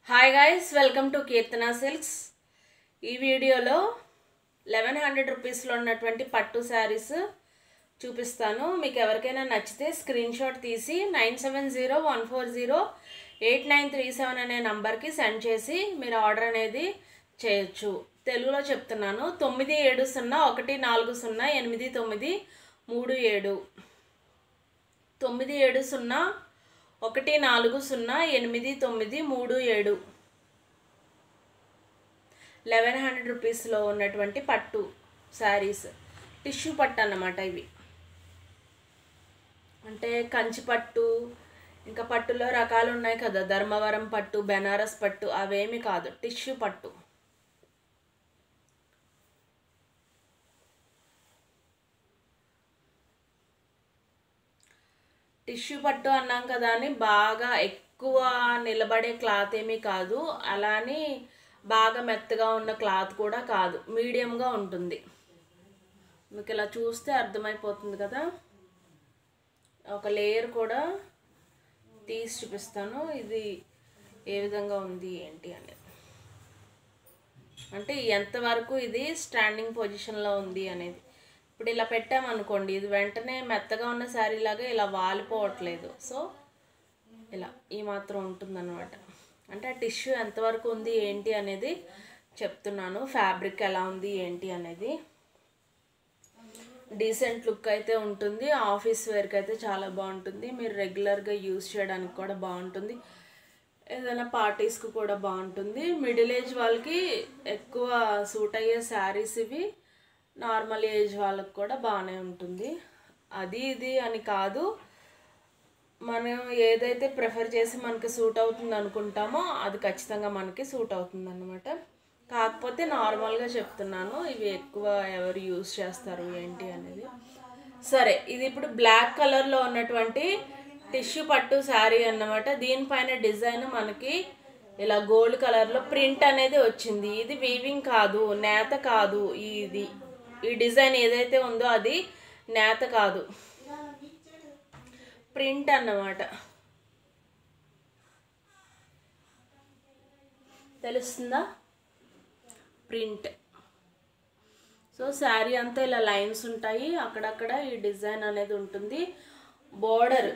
Hi guys, welcome to Keerthana silks. ఈ వీడియోలో 1100 రూపీస్లో ఉన్నటువంటి పట్టు శారీస్ చూపిస్తాను. మీకు ఎవరికైనా నచ్చితే స్క్రీన్ షాట్ తీసి 9701408937 అనే నంబర్కి సెండ్ చేసి మీరు ఆర్డర్ అనేది చేయొచ్చు. తెలుగులో చెప్తున్నాను. 9701408937 9701408937 1100 రూపీస్లో ఉన్నటువంటి పట్టు శారీస్, టిష్యూ పట్టు అన్నమాట. ఇవి అంటే కంచి పట్టు, ఇంకా పట్టులో రకాలు ఉన్నాయి కదా, ధర్మవరం పట్టు, బెనారస్ పట్టు, అవేమి కాదు, టిష్యూ పట్టు. టిష్యూ పట్టు అన్నాం కదా అని బాగా ఎక్కువ నిలబడే క్లాత్ ఏమీ కాదు, అలానే బాగా మెత్తగా ఉన్న క్లాత్ కూడా కాదు, మీడియంగా ఉంటుంది. మీకు ఇలా చూస్తే అర్థమైపోతుంది కదా. ఒక లేయర్ కూడా తీసి చూపిస్తాను, ఇది ఏ విధంగా ఉంది ఏంటి అనేది, అంటే ఎంతవరకు ఇది స్టాండింగ్ పొజిషన్లో ఉంది అనేది. ఇప్పుడు ఇలా పెట్టామనుకోండి, ఇది వెంటనే మెత్తగా ఉన్న శారీ లాగా ఇలా వాలిపోవట్లేదు. సో ఇలా ఈ మాత్రం ఉంటుందన్నమాట. అంటే ఆ టిష్యూ ఎంతవరకు ఉంది ఏంటి అనేది చెప్తున్నాను, ఫ్యాబ్రిక్ ఎలా ఉంది ఏంటి అనేది. డీసెంట్ లుక్ అయితే ఉంటుంది, ఆఫీస్ వేర్కి అయితే చాలా బాగుంటుంది, మీరు రెగ్యులర్గా యూజ్ చేయడానికి కూడా బాగుంటుంది, ఏదైనా పార్టీస్కి కూడా బాగుంటుంది. మిడిల్ ఏజ్ వాళ్ళకి ఎక్కువ సూట్ అయ్యే శారీస్ ఇవి, నార్మల్ ఏజ్ వాళ్ళకి కూడా బాగానే ఉంటుంది. అది ఇది అని కాదు, మనం ఏదైతే ప్రిఫర్ చేసి మనకి సూట్ అవుతుంది అనుకుంటామో అది ఖచ్చితంగా మనకి సూట్ అవుతుంది అన్నమాట. కాకపోతే నార్మల్గా చెప్తున్నాను, ఇవి ఎక్కువ ఎవరు యూజ్ చేస్తారు ఏంటి అనేది. సరే, ఇది ఇప్పుడు బ్లాక్ కలర్లో ఉన్నటువంటి టిష్యూ పట్టు శారీ అన్నమాట. దీనిపైన డిజైన్ మనకి ఇలా గోల్డ్ కలర్లో ప్రింట్ అనేది వచ్చింది. ఇది వీవింగ్ కాదు, నేత కాదు. ఈ డిజైన్ ఏదైతే ఉందో అది నేత కాదు, ప్రింట్ అన్నమాట. తెలుస్తుందా? ప్రింట్. సో శారీ అంతా ఇలా లైన్స్ ఉంటాయి, అక్కడక్కడ ఈ డిజైన్ అనేది ఉంటుంది. బోర్డర్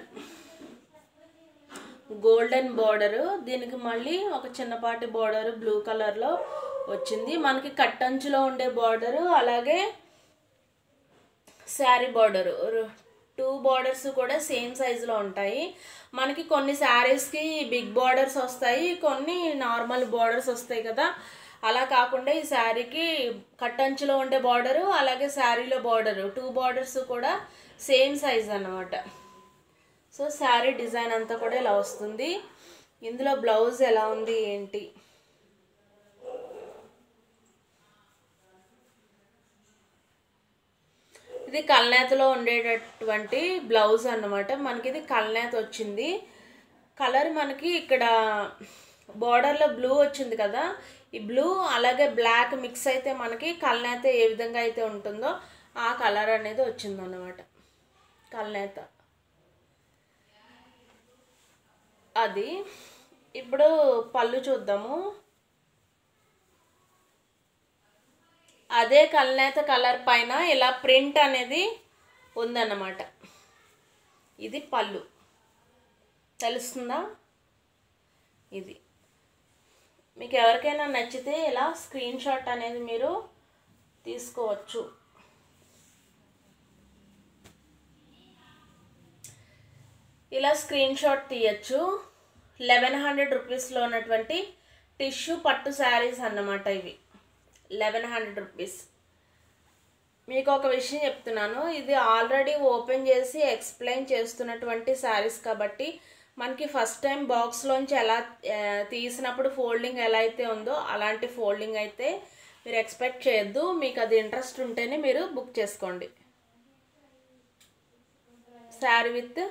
గోల్డెన్ బోర్డరు, దీనికి మళ్ళీ ఒక చిన్నపాటి బోర్డరు బ్లూ కలర్లో వచ్చింది. మనకి కట్టంచులో ఉండే బోర్డరు, అలాగే శారీ బోర్డరు, 2 బోర్డర్స్ కూడా సేమ్ సైజులో ఉంటాయి. మనకి కొన్ని శారీస్కి బిగ్ బోర్డర్స్ వస్తాయి, కొన్ని నార్మల్ బోర్డర్స్ వస్తాయి కదా. అలా కాకుండా ఈ శారీకి కట్టంచులో ఉండే బోర్డరు, అలాగే శారీలో బోర్డరు, 2 బోర్డర్స్ కూడా సేమ్ సైజ్ అన్నమాట. సో శారీ డిజైన్ అంతా కూడా ఇలా వస్తుంది. ఇందులో బ్లౌజ్ ఎలా ఉంది ఏంటి, ఇది కల్నేతలో ఉండేటటువంటి బ్లౌజ్ అన్నమాట. మనకి ఇది కల్నేత వచ్చింది. కలర్ మనకి ఇక్కడ బార్డర్లో బ్లూ వచ్చింది కదా, ఈ బ్లూ అలాగే బ్లాక్ మిక్స్ అయితే మనకి కల్నేత ఏ విధంగా అయితే ఉంటుందో ఆ కలర్ అనేది వచ్చింది అన్నమాట. కల్నేత అది. ఇప్పుడు పళ్ళు చూద్దాము. అదే కల్నేత కలర్ పైన ఇలా ప్రింట్ అనేది ఉందన్నమాట. ఇది పళ్ళు, తెలుస్తుందా? ఇది మీకు ఎవరికైనా నచ్చితే ఇలా స్క్రీన్ షాట్ అనేది మీరు తీసుకోవచ్చు. ఇలా స్క్రీన్ షాట్ తీయచ్చు. 1100 రూపీస్లో ఉన్నటువంటి టిష్యూ పట్టు శారీస్ అన్నమాట ఇవి. 1100 రూపీస్. మీకు ఒక విషయం చెప్తున్నాను, ఇది ఆల్రెడీ ఓపెన్ చేసి ఎక్స్ప్లెయిన్ చేస్తున్నటువంటి శారీస్ కాబట్టి మనకి ఫస్ట్ టైం బాక్స్లోంచి ఎలా తీసినప్పుడు ఫోల్డింగ్ ఎలా అయితే ఉందో అలాంటి ఫోల్డింగ్ అయితే మీరు ఎక్స్పెక్ట్ చేయొద్దు. మీకు అది ఇంట్రెస్ట్ ఉంటేనే మీరు బుక్ చేసుకోండి. Sari with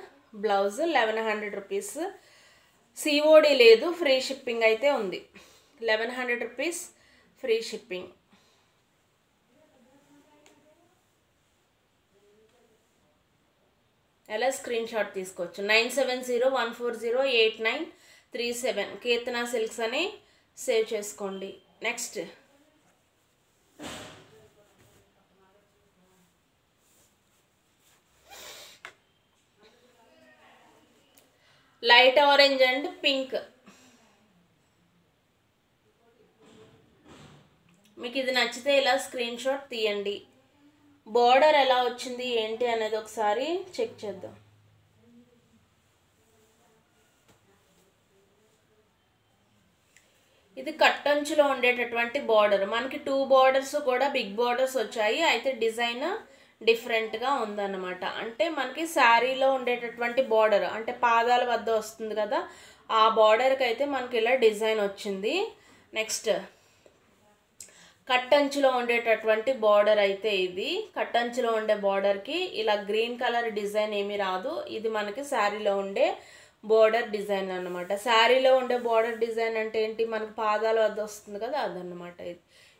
blouse 1100 rupees. COD లేదు, ఫ్రీ షిప్పింగ్ అయితే ఉంది. 1100 రూపీస్ ఫ్రీ షిప్పింగ్. ఎలా స్క్రీన్ షాట్ తీసుకోవచ్చు. 97014089 37 కీర్తన సిల్క్స్ అని సేవ్ చేసుకోండి. Next light orange and pink. మీకు ఇది నచ్చితే ఇలా స్క్రీన్ షాట్ తీయండి. బార్డర్ ఎలా వచ్చింది ఏంటి అనేది ఒకసారి చెక్ చేద్దాం. ఇది కట్టంచులో ఉండేటటువంటి బార్డర్. మనకి 2 బార్డర్స్ కూడా బిగ్ బార్డర్స్ వచ్చాయి. అయితే డిజైన్ డిఫరెంట్గా ఉందన్నమాట. అంటే మనకి శారీలో ఉండేటటువంటి బార్డర్ అంటే పాదాల వద్ద వస్తుంది కదా, ఆ బార్డర్కి అయితే మనకి ఇలా డిజైన్ వచ్చింది. నెక్స్ట్ కట్టంచులో ఉండేటటువంటి బార్డర్ అయితే ఇది. కట్టంచులో ఉండే బార్డర్కి ఇలా గ్రీన్ కలర్ డిజైన్ ఏమీ రాదు. ఇది మనకి శారీలో ఉండే బార్డర్ డిజైన్ అన్నమాట. శారీలో ఉండే బార్డర్ డిజైన్ అంటే ఏంటి, మనకి పాదాల వద్ద వస్తుంది కదా, అదన్నమాట.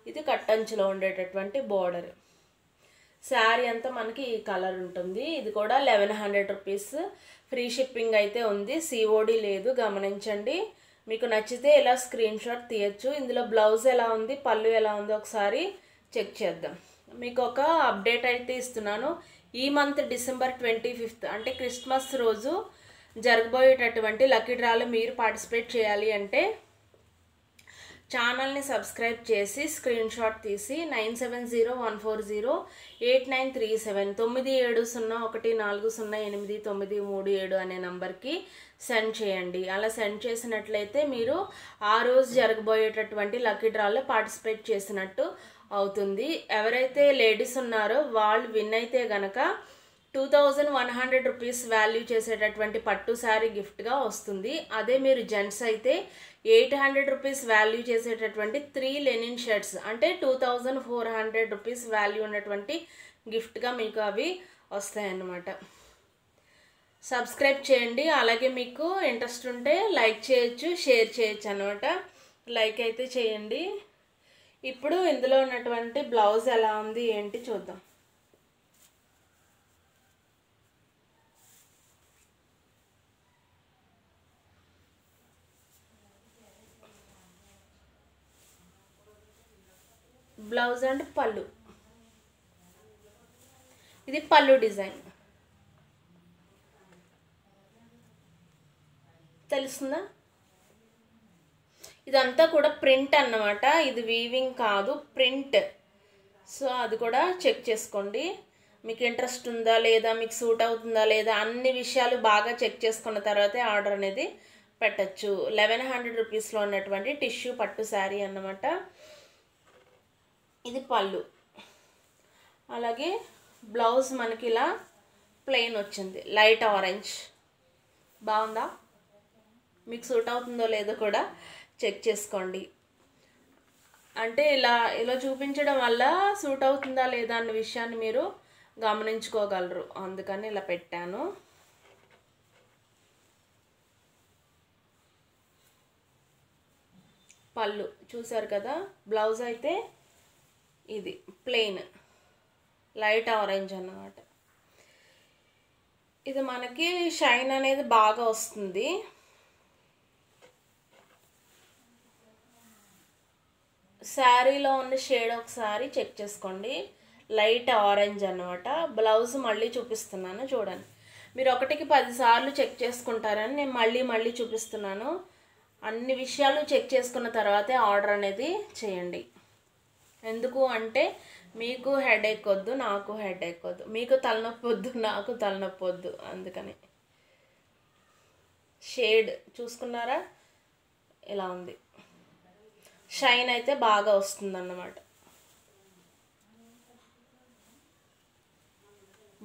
ఇది కట్టంచులో ఉండేటటువంటి బార్డర్. శారీ అంతా మనకి ఈ కలర్ ఉంటుంది. ఇది కూడా 1100 రూపీస్. ఫ్రీ షిప్పింగ్ అయితే ఉంది, సిఓడి లేదు, గమనించండి. మీకు నచ్చితే ఇలా స్క్రీన్ షాట్ తీయచ్చు. ఇందులో బ్లౌజ్ ఎలా ఉంది, పళ్ళు ఎలా ఉంది ఒకసారి చెక్ చేద్దాం. మీకు ఒక అప్డేట్ అయితే ఇస్తున్నాను. ఈ మంత్ డిసెంబర్ 25 అంటే క్రిస్మస్ రోజు జరగబోయేటటువంటి లక్కీ డ్రాలో మీరు పార్టిసిపేట్ చేయాలి అంటే ఛానల్ని సబ్స్క్రైబ్ చేసి స్క్రీన్ షాట్ తీసి 9701408937 9701408937 అనే నంబర్కి సెండ్ చేయండి. అలా సెండ్ చేసినట్లయితే మీరు ఆ రోజు జరగబోయేటటువంటి లక్కీ డ్రాలో పార్టిసిపేట్ చేసినట్టు అవుతుంది. ఎవరైతే లేడీస్ ఉన్నారో వాళ్ళు విన్ అయితే గనక 2100 రూపీస్ వాల్యూ చేసేటటువంటి పట్టు శారీ గిఫ్ట్గా వస్తుంది. అదే మీరు జెంట్స్ అయితే 800 రూపీస్ వాల్యూ చేసేటటువంటి 3 లెనిన్ షర్ట్స్ అంటే 2400 రూపీస్ వాల్యూ ఉన్నటువంటి గిఫ్ట్గా మీకు అవి వస్తాయన్నమాట. సబ్స్క్రైబ్ చేయండి. అలాగే మీకు ఇంట్రెస్ట్ ఉంటే లైక్ చేయొచ్చు, షేర్ చేయొచ్చు అన్నమాట. లైక్ అయితే చేయండి. ఇప్పుడు ఇందులో ఉన్నటువంటి బ్లౌజ్ ఎలా ఉంది ఏంటి చూద్దాం. బ్లౌజ్ అండ్ పళ్ళు. ఇది పళ్ళు డిజైన్ తెలుస్తుందా? ఇదంతా కూడా ప్రింట్ అన్నమాట. ఇది వీవింగ్ కాదు, ప్రింట్. సో అది కూడా చెక్ చేసుకోండి. మీకు ఇంట్రెస్ట్ ఉందా లేదా, మీకు సూట్ అవుతుందా లేదా, అన్ని విషయాలు బాగా చెక్ చేసుకున్న తర్వాతే ఆర్డర్ అనేది పెట్టచ్చు. 1100 రూపీస్లో ఉన్నటువంటి టిష్యూ పట్టు శారీ అన్నమాట. ఇది పళ్ళు. అలాగే బ్లౌజ్ మనకి ఇలా ప్లెయిన్ వచ్చింది, లైట్ ఆరెంజ్. బాగుందా? మీకు సూట్ అవుతుందో లేదో కూడా చెక్ చేసుకోండి. అంటే ఇలా చూపించడం వల్ల సూట్ అవుతుందా లేదా అన్న విషయాన్ని మీరు గమనించుకోగలరు, అందుకని ఇలా పెట్టాను. పళ్ళు చూసారు కదా. బ్లౌజ్ అయితే ఇది ప్లెయిన్ లైట్ ఆరెంజ్ అన్నమాట. ఇది మనకి షైన్ అనేది బాగా వస్తుంది. శారీలో ఉన్న షేడ్ ఒకసారి చెక్ చేసుకోండి, లైట్ ఆరెంజ్ అన్నమాట. బ్లౌజ్ మళ్ళీ చూపిస్తున్నాను చూడండి. మీరు 1కి 10 సార్లు చెక్ చేసుకుంటారని నేను మళ్ళీ చూపిస్తున్నాను. అన్ని విషయాలు చెక్ చేసుకున్న తర్వాతే ఆర్డర్ అనేది చేయండి. ఎందుకు అంటే మీకు హెడేక్ వద్దు, నాకు హెడేక్ వద్దు, మీకు తలనొప్పి వద్దు, నాకు తలనొప్పి వద్దు. అందుకని షేడ్ చూసుకున్నారా, ఇలా ఉంది. షైన్ అయితే బాగా వస్తుందన్నమాట.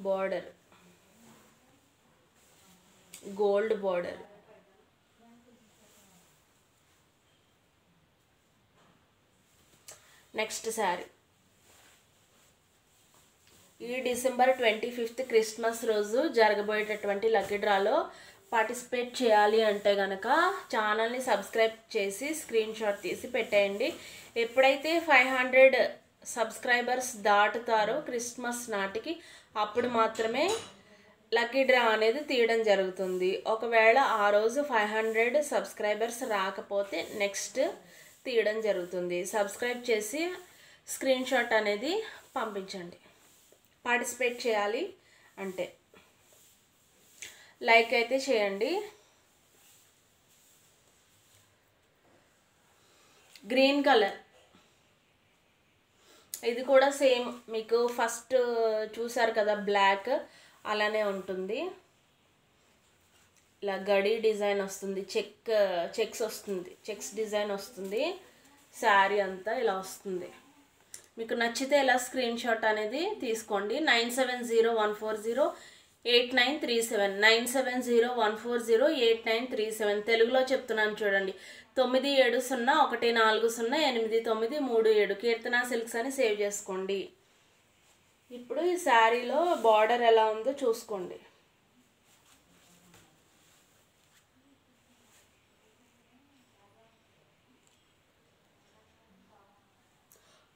Border gold border. Next sari. ఈ డిసెంబర్ 25 క్రిస్మస్ రోజు జరగబోయేటటువంటి లక్కీ డ్రాలో పార్టిసిపేట్ చేయాలి అంటే కనుక ఛానల్ని సబ్స్క్రైబ్ చేసి స్క్రీన్ షాట్ తీసి పెట్టేయండి. ఎప్పుడైతే 500 సబ్స్క్రైబర్స్ దాటుతారో క్రిస్మస్ నాటికి అప్పుడు మాత్రమే లక్కీ డ్రా అనేది తీయడం జరుగుతుంది. ఒకవేళ ఆ రోజు 500 సబ్స్క్రైబర్స్ రాకపోతే నెక్స్ట్ తీయడం జరుగుతుంది. సబ్స్క్రైబ్ చేసి స్క్రీన్ షాట్ అనేది పంపించండి. పార్టిసిపేట్ చేయాలి అంటే లైక్ అయితే చేయండి. గ్రీన్ కలర్ ఇది కూడా సేమ్ మీకు ఫస్ట్ చూసారు కదా బ్లాక్ అలానే ఉంటుంది. ఇలా గడి డిజైన్ వస్తుంది, చెక్స్ వస్తుంది, చెక్స్ డిజైన్ వస్తుంది. శారీ అంతా ఇలా వస్తుంది. మీకు నచ్చితే ఇలా స్క్రీన్ షాట్ అనేది తీసుకోండి. 9701408937 9701408937 తెలుగులో చెప్తున్నాను చూడండి. 9701408937 కీర్తన సిల్క్స్ అని సేవ్ చేసుకోండి. ఇప్పుడు ఈ శారీలో బార్డర్ ఎలా ఉందో చూసుకోండి.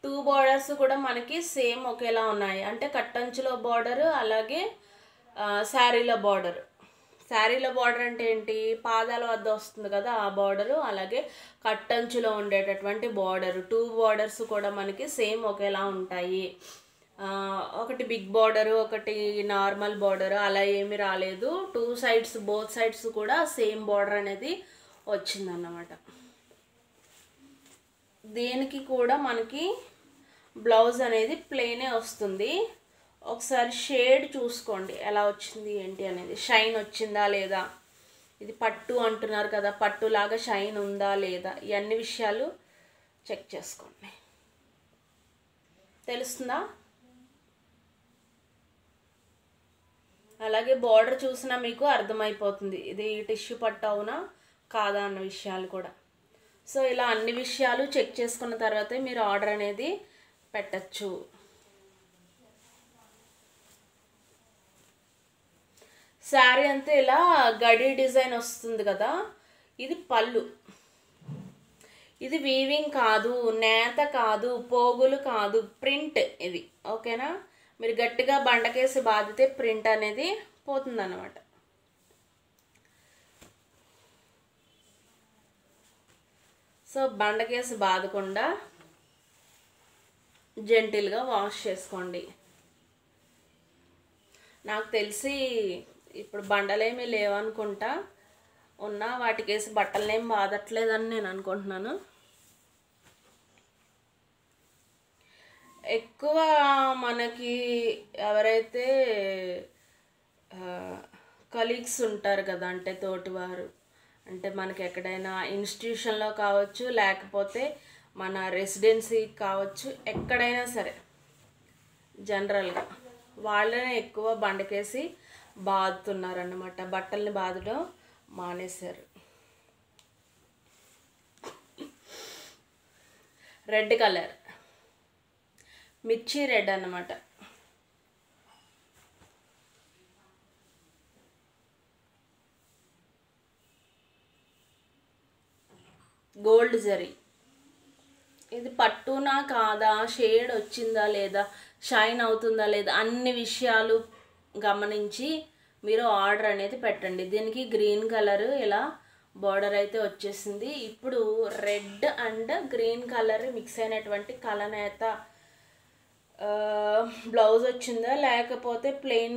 టూ బార్డర్స్ కూడా మనకి సేమ్ ఒకేలా ఉన్నాయి. అంటే కట్టంచులో బార్డర్ అలాగే శారీలో బార్డర్. శారీలో బార్డర్ అంటే ఏంటి, పాదాల వద్ద వస్తుంది కదా ఆ బార్డరు, అలాగే కట్టంచులో ఉండేటటువంటి బార్డరు. టూ బార్డర్స్ కూడా మనకి సేమ్ ఒకేలా ఉంటాయి. ఒకటి బిగ్ బార్డరు ఒకటి నార్మల్ బార్డరు అలా ఏమీ రాలేదు. టూ సైడ్స్ బోత్ సైడ్స్ కూడా సేమ్ బార్డర్ అనేది వచ్చిందన్నమాట. దీనికి కూడా మనకి బ్లౌజ్ అనేది ప్లెయినే వస్తుంది. ఒకసారి షేడ్ చూసుకోండి ఎలా వచ్చింది ఏంటి అనేది, షైన్ వచ్చిందా లేదా, ఇది పట్టు అంటున్నారు కదా, పట్టులాగా షైన్ ఉందా లేదా, ఇవన్నీ విషయాలు చెక్ చేసుకోండి. తెలుస్తుందా? అలాగే బార్డర్ చూసినా మీకు అర్థమైపోతుంది ఇది టిష్యూ పట్టు అవునా కాదా అన్న విషయాలు కూడా. సో ఇలా అన్ని విషయాలు చెక్ చేసుకున్న తర్వాతే మీరు ఆర్డర్ అనేది పెట్టచ్చు. శారీ అంతా ఇలా గడి డిజైన్ వస్తుంది కదా, ఇది పళ్ళు. ఇది వీవింగ్ కాదు, నేత కాదు, పోగులు కాదు, ప్రింట్ ఇది. ఓకేనా? మీరు గట్టిగా బండకేసి బాదితే ప్రింట్ అనేది పోతుందన్నమాట. సో బండకేసి బాదకుండా జెంటిల్గా వాష్ చేసుకోండి. నాకు తెలిసి ఇప్పుడు బండలేమీ లేవనుకుంటా, ఉన్నా వాటికేసి బట్టలనేం బాదట్లేదని నేను అనుకుంటున్నాను. ఎక్కువ మనకి ఎవరైతే కలీగ్స్ ఉంటారు కదా, అంటే తోటివారు, అంటే మనకి ఎక్కడైనా ఇన్స్టిట్యూషన్లో కావచ్చు లేకపోతే మన రెసిడెన్సీ కావచ్చు, ఎక్కడైనా సరే జనరల్గా వాళ్ళనే ఎక్కువ బండకేసి బాదుతున్నారన్నమాట. బట్టల్ని బాదడం మానేశారు. రెడ్ కలర్, మిర్చి రెడ్ అన్నమాట. గోల్డ్ జరీ. ఇది పట్టునా కాదా, షేడ్ వచ్చిందా లేదా, షైన్ అవుతుందా లేదా, అన్ని విషయాలు గమనించి మీరు ఆర్డర్ అనేది పెట్టండి. దీనికి గ్రీన్ కలర్ ఇలా బార్డర్ అయితే వచ్చేసింది. ఇప్పుడు red and green colour mix అయినటువంటి కలనేత బ్లౌజ్ వచ్చిందా లేకపోతే ప్లెయిన్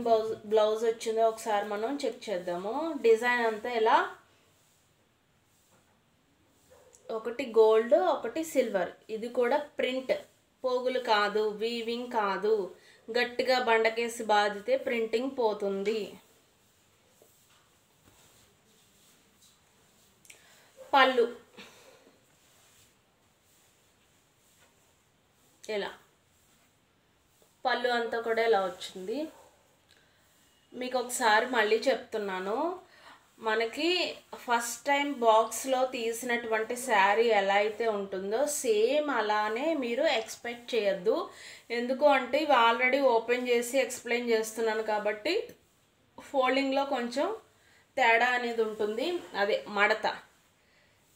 బ్లౌజ్ వచ్చిందో ఒకసారి మనం చెక్ చేద్దాము. డిజైన్ అంతా ఇలా ఒకటి గోల్డ్ ఒకటి సిల్వర్. ఇది కూడా ప్రింట్, పోగులు కాదు, వీవింగ్ కాదు. గట్టిగా బండకేసి బాదితే ప్రింటింగ్ పోతుంది. పళ్ళు ఇలా, పళ్ళు అంతా కూడా ఇలా వచ్చింది. మీకు ఒకసారి మళ్ళీ చెప్తున్నాను, మనకి ఫస్ట్ టైం బాక్స్లో తీసినటువంటి శారీ ఎలా అయితే ఉంటుందో సేమ్ అలానే మీరు ఎక్స్పెక్ట్ చేయొద్దు. ఎందుకు అంటే ఇవి ఆల్రెడీ ఓపెన్ చేసి ఎక్స్ప్లెయిన్ చేస్తున్నాను కాబట్టి ఫోల్డింగ్లో కొంచెం తేడా అనేది ఉంటుంది. అదే మడత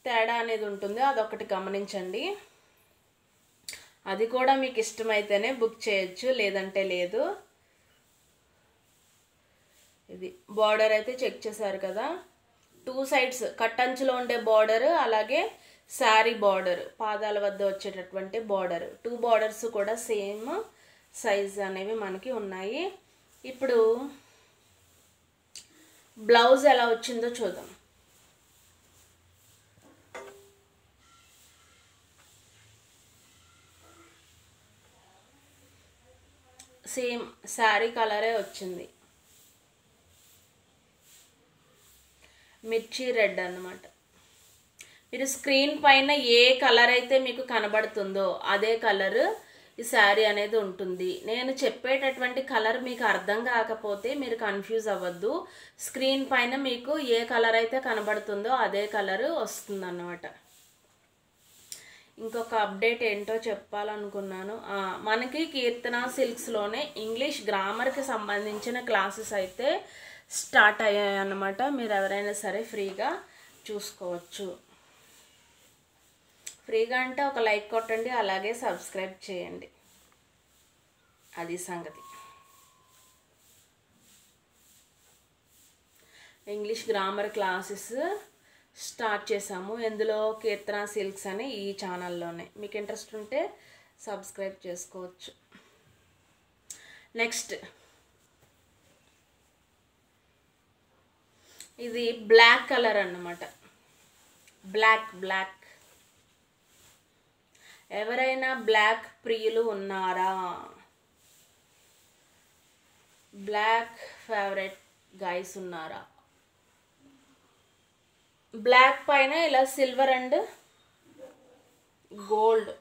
తేడా అనేది ఉంటుంది, అదొకటి గమనించండి. అది కూడా మీకు ఇష్టమైతేనే బుక్ చేయొచ్చు, లేదంటే లేదు. ఇది బార్డర్ అయితే చెక్ చేశారు కదా, 2 సైడ్స్ కట్టంచులో ఉండే బార్డర్, అలాగే శారీ బార్డర్ పాదాల వద్ద వచ్చేటటువంటి బార్డర్, 2 బార్డర్స్ కూడా సేమ్ సైజ్ అనేవి మనకి ఉన్నాయి. ఇప్పుడు బ్లౌజ్ ఎలా వచ్చిందో చూద్దాం. సేమ్ శారీ కలరే వచ్చింది, మిర్చి రెడ్ అన్నమాట. మీరు స్క్రీన్ పైన ఏ కలర్ అయితే మీకు కనబడుతుందో అదే కలర్ ఈ శారీ అనేది ఉంటుంది. నేను చెప్పేటటువంటి కలర్ మీకు అర్థం కాకపోతే మీరు కన్ఫ్యూజ్ అవ్వద్దు. స్క్రీన్ పైన మీకు ఏ కలర్ అయితే కనబడుతుందో అదే కలర్ వస్తుంది అన్నమాట. ఇంకొక అప్డేట్ ఏంటో చెప్పాలనుకున్నాను. మనకి కీర్తన సిల్క్స్లోనే ఇంగ్లీష్ గ్రామర్కి సంబంధించిన క్లాసెస్ అయితే స్టార్ట్ అయ్యాయి అన్నమాట. మీరు ఎవరైనా సరే ఫ్రీగా చూసుకోవచ్చు. ఫ్రీగా అంటే ఒక లైక్ కొట్టండి, అలాగే సబ్స్క్రైబ్ చేయండి. అది సంగతి. ఇంగ్లీష్ గ్రామర్ క్లాసెస్ స్టార్ట్ చేసాము. ఎందులో? కీర్తన సిల్క్స్ అని ఈ ఛానల్లోనే. మీకు ఇంట్రెస్ట్ ఉంటే సబ్స్క్రైబ్ చేసుకోవచ్చు. నెక్స్ట్ ఇది బ్లాక్ కలర్ అన్నమాట. బ్లాక్ ఎవరైనా బ్లాక్ ప్రియులు ఉన్నారా? బ్లాక్ ఫేవరెట్ గైస్ ఉన్నారా? బ్లాక్ పైన ఇలా సిల్వర్ అండ్ గోల్డ్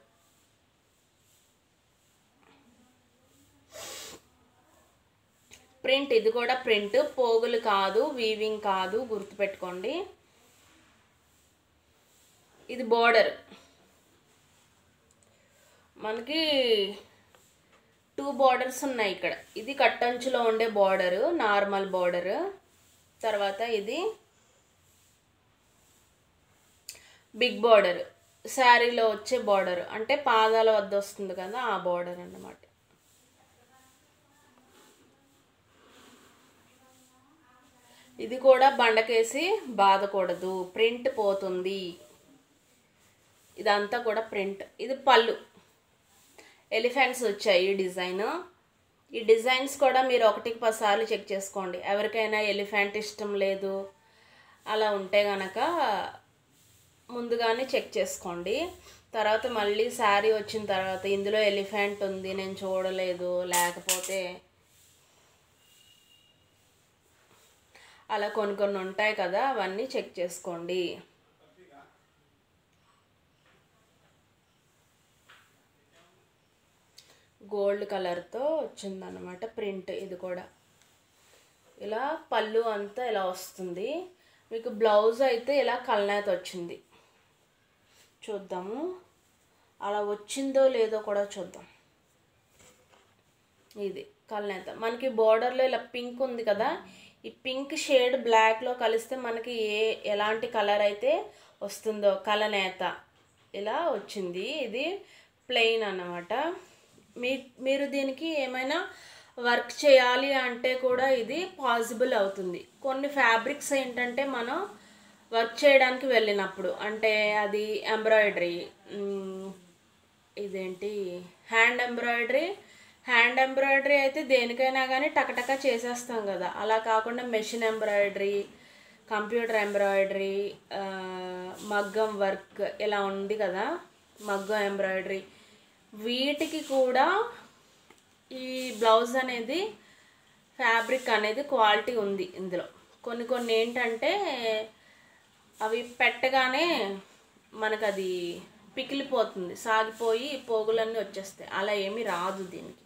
ప్రింట్. ఇది కూడా ప్రింట్, పోగులు కాదు, వీవింగ్ కాదు, గుర్తుపెట్టుకోండి. ఇది బోర్డర్ మనకి 2 బార్డర్స్ ఉన్నాయి ఇక్కడ. ఇది కట్టంచులో ఉండే బార్డరు, నార్మల్ బార్డరు. తర్వాత ఇది బిగ్ బార్డర్, శారీలో వచ్చే బార్డర్, అంటే పాదాల వద్ద వస్తుంది కదా ఆ బార్డర్ అన్నమాట. ఇది కూడా బండకేసి బాదకూడదు, ప్రింట్ పోతుంది. ఇదంతా కూడా ప్రింట్. ఇది పళ్ళు, ఎలిఫెంట్స్ వచ్చాయి డిజైన్. ఈ డిజైన్స్ కూడా మీరు 1-10 సార్లు చెక్ చేసుకోండి. ఎవరికైనా ఎలిఫెంట్ ఇష్టం లేదు అలా ఉంటే గనక ముందుగానే చెక్ చేసుకోండి. తర్వాత మళ్ళీ శారీ వచ్చిన తర్వాత ఇందులో ఎలిఫెంట్ ఉంది నేను చూడలేదు, లేకపోతే అలా కొన్ని ఉంటాయి కదా, అవన్నీ చెక్ చేసుకోండి. గోల్డ్ కలర్తో వచ్చిందన్నమాట ప్రింట్. ఇది కూడా ఇలా పళ్ళు అంతా ఇలా వస్తుంది. మీకు బ్లౌజ్ అయితే ఇలా కల్నేత వచ్చింది. చూద్దాము అలా వచ్చిందో లేదో కూడా చూద్దాం. ఇది కల్నేత. మనకి బోర్డర్లో ఇలా పింక్ ఉంది కదా, ఈ పింక్ షేడ్ బ్లాక్లో కలిస్తే మనకి ఎలాంటి కలర్ అయితే వస్తుందో కలనేత ఇలా వచ్చింది. ఇది ప్లెయిన్ అన్నమాట. మీరు దీనికి ఏమైనా వర్క్ చేయాలి అంటే కూడా ఇది పాసిబుల్ అవుతుంది. కొన్ని ఫ్యాబ్రిక్స్ ఏంటంటే మనం వర్క్ చేయడానికి వెళ్ళినప్పుడు, అంటే అది ఎంబ్రాయిడరీ, ఇదేంటి హ్యాండ్ ఎంబ్రాయిడరీ అయితే దేనికైనా కానీ టకటక చేసేస్తాం కదా. అలా కాకుండా మెషిన్ ఎంబ్రాయిడరీ, కంప్యూటర్ ఎంబ్రాయిడరీ, మగ్గం వర్క్ ఇలా ఉంది కదా, మగ్గం ఎంబ్రాయిడరీ, వీటికి కూడా ఈ బ్లౌజ్ అనేది ఫ్యాబ్రిక్ అనేది క్వాలిటీ ఉంది ఇందులో. కొన్ని ఏంటంటే అవి పెట్టగానే మనకు అది పికిలిపోతుంది, సాగిపోయి పోగులన్నీ వచ్చేస్తాయి. అలా ఏమీ రాదు దీనికి.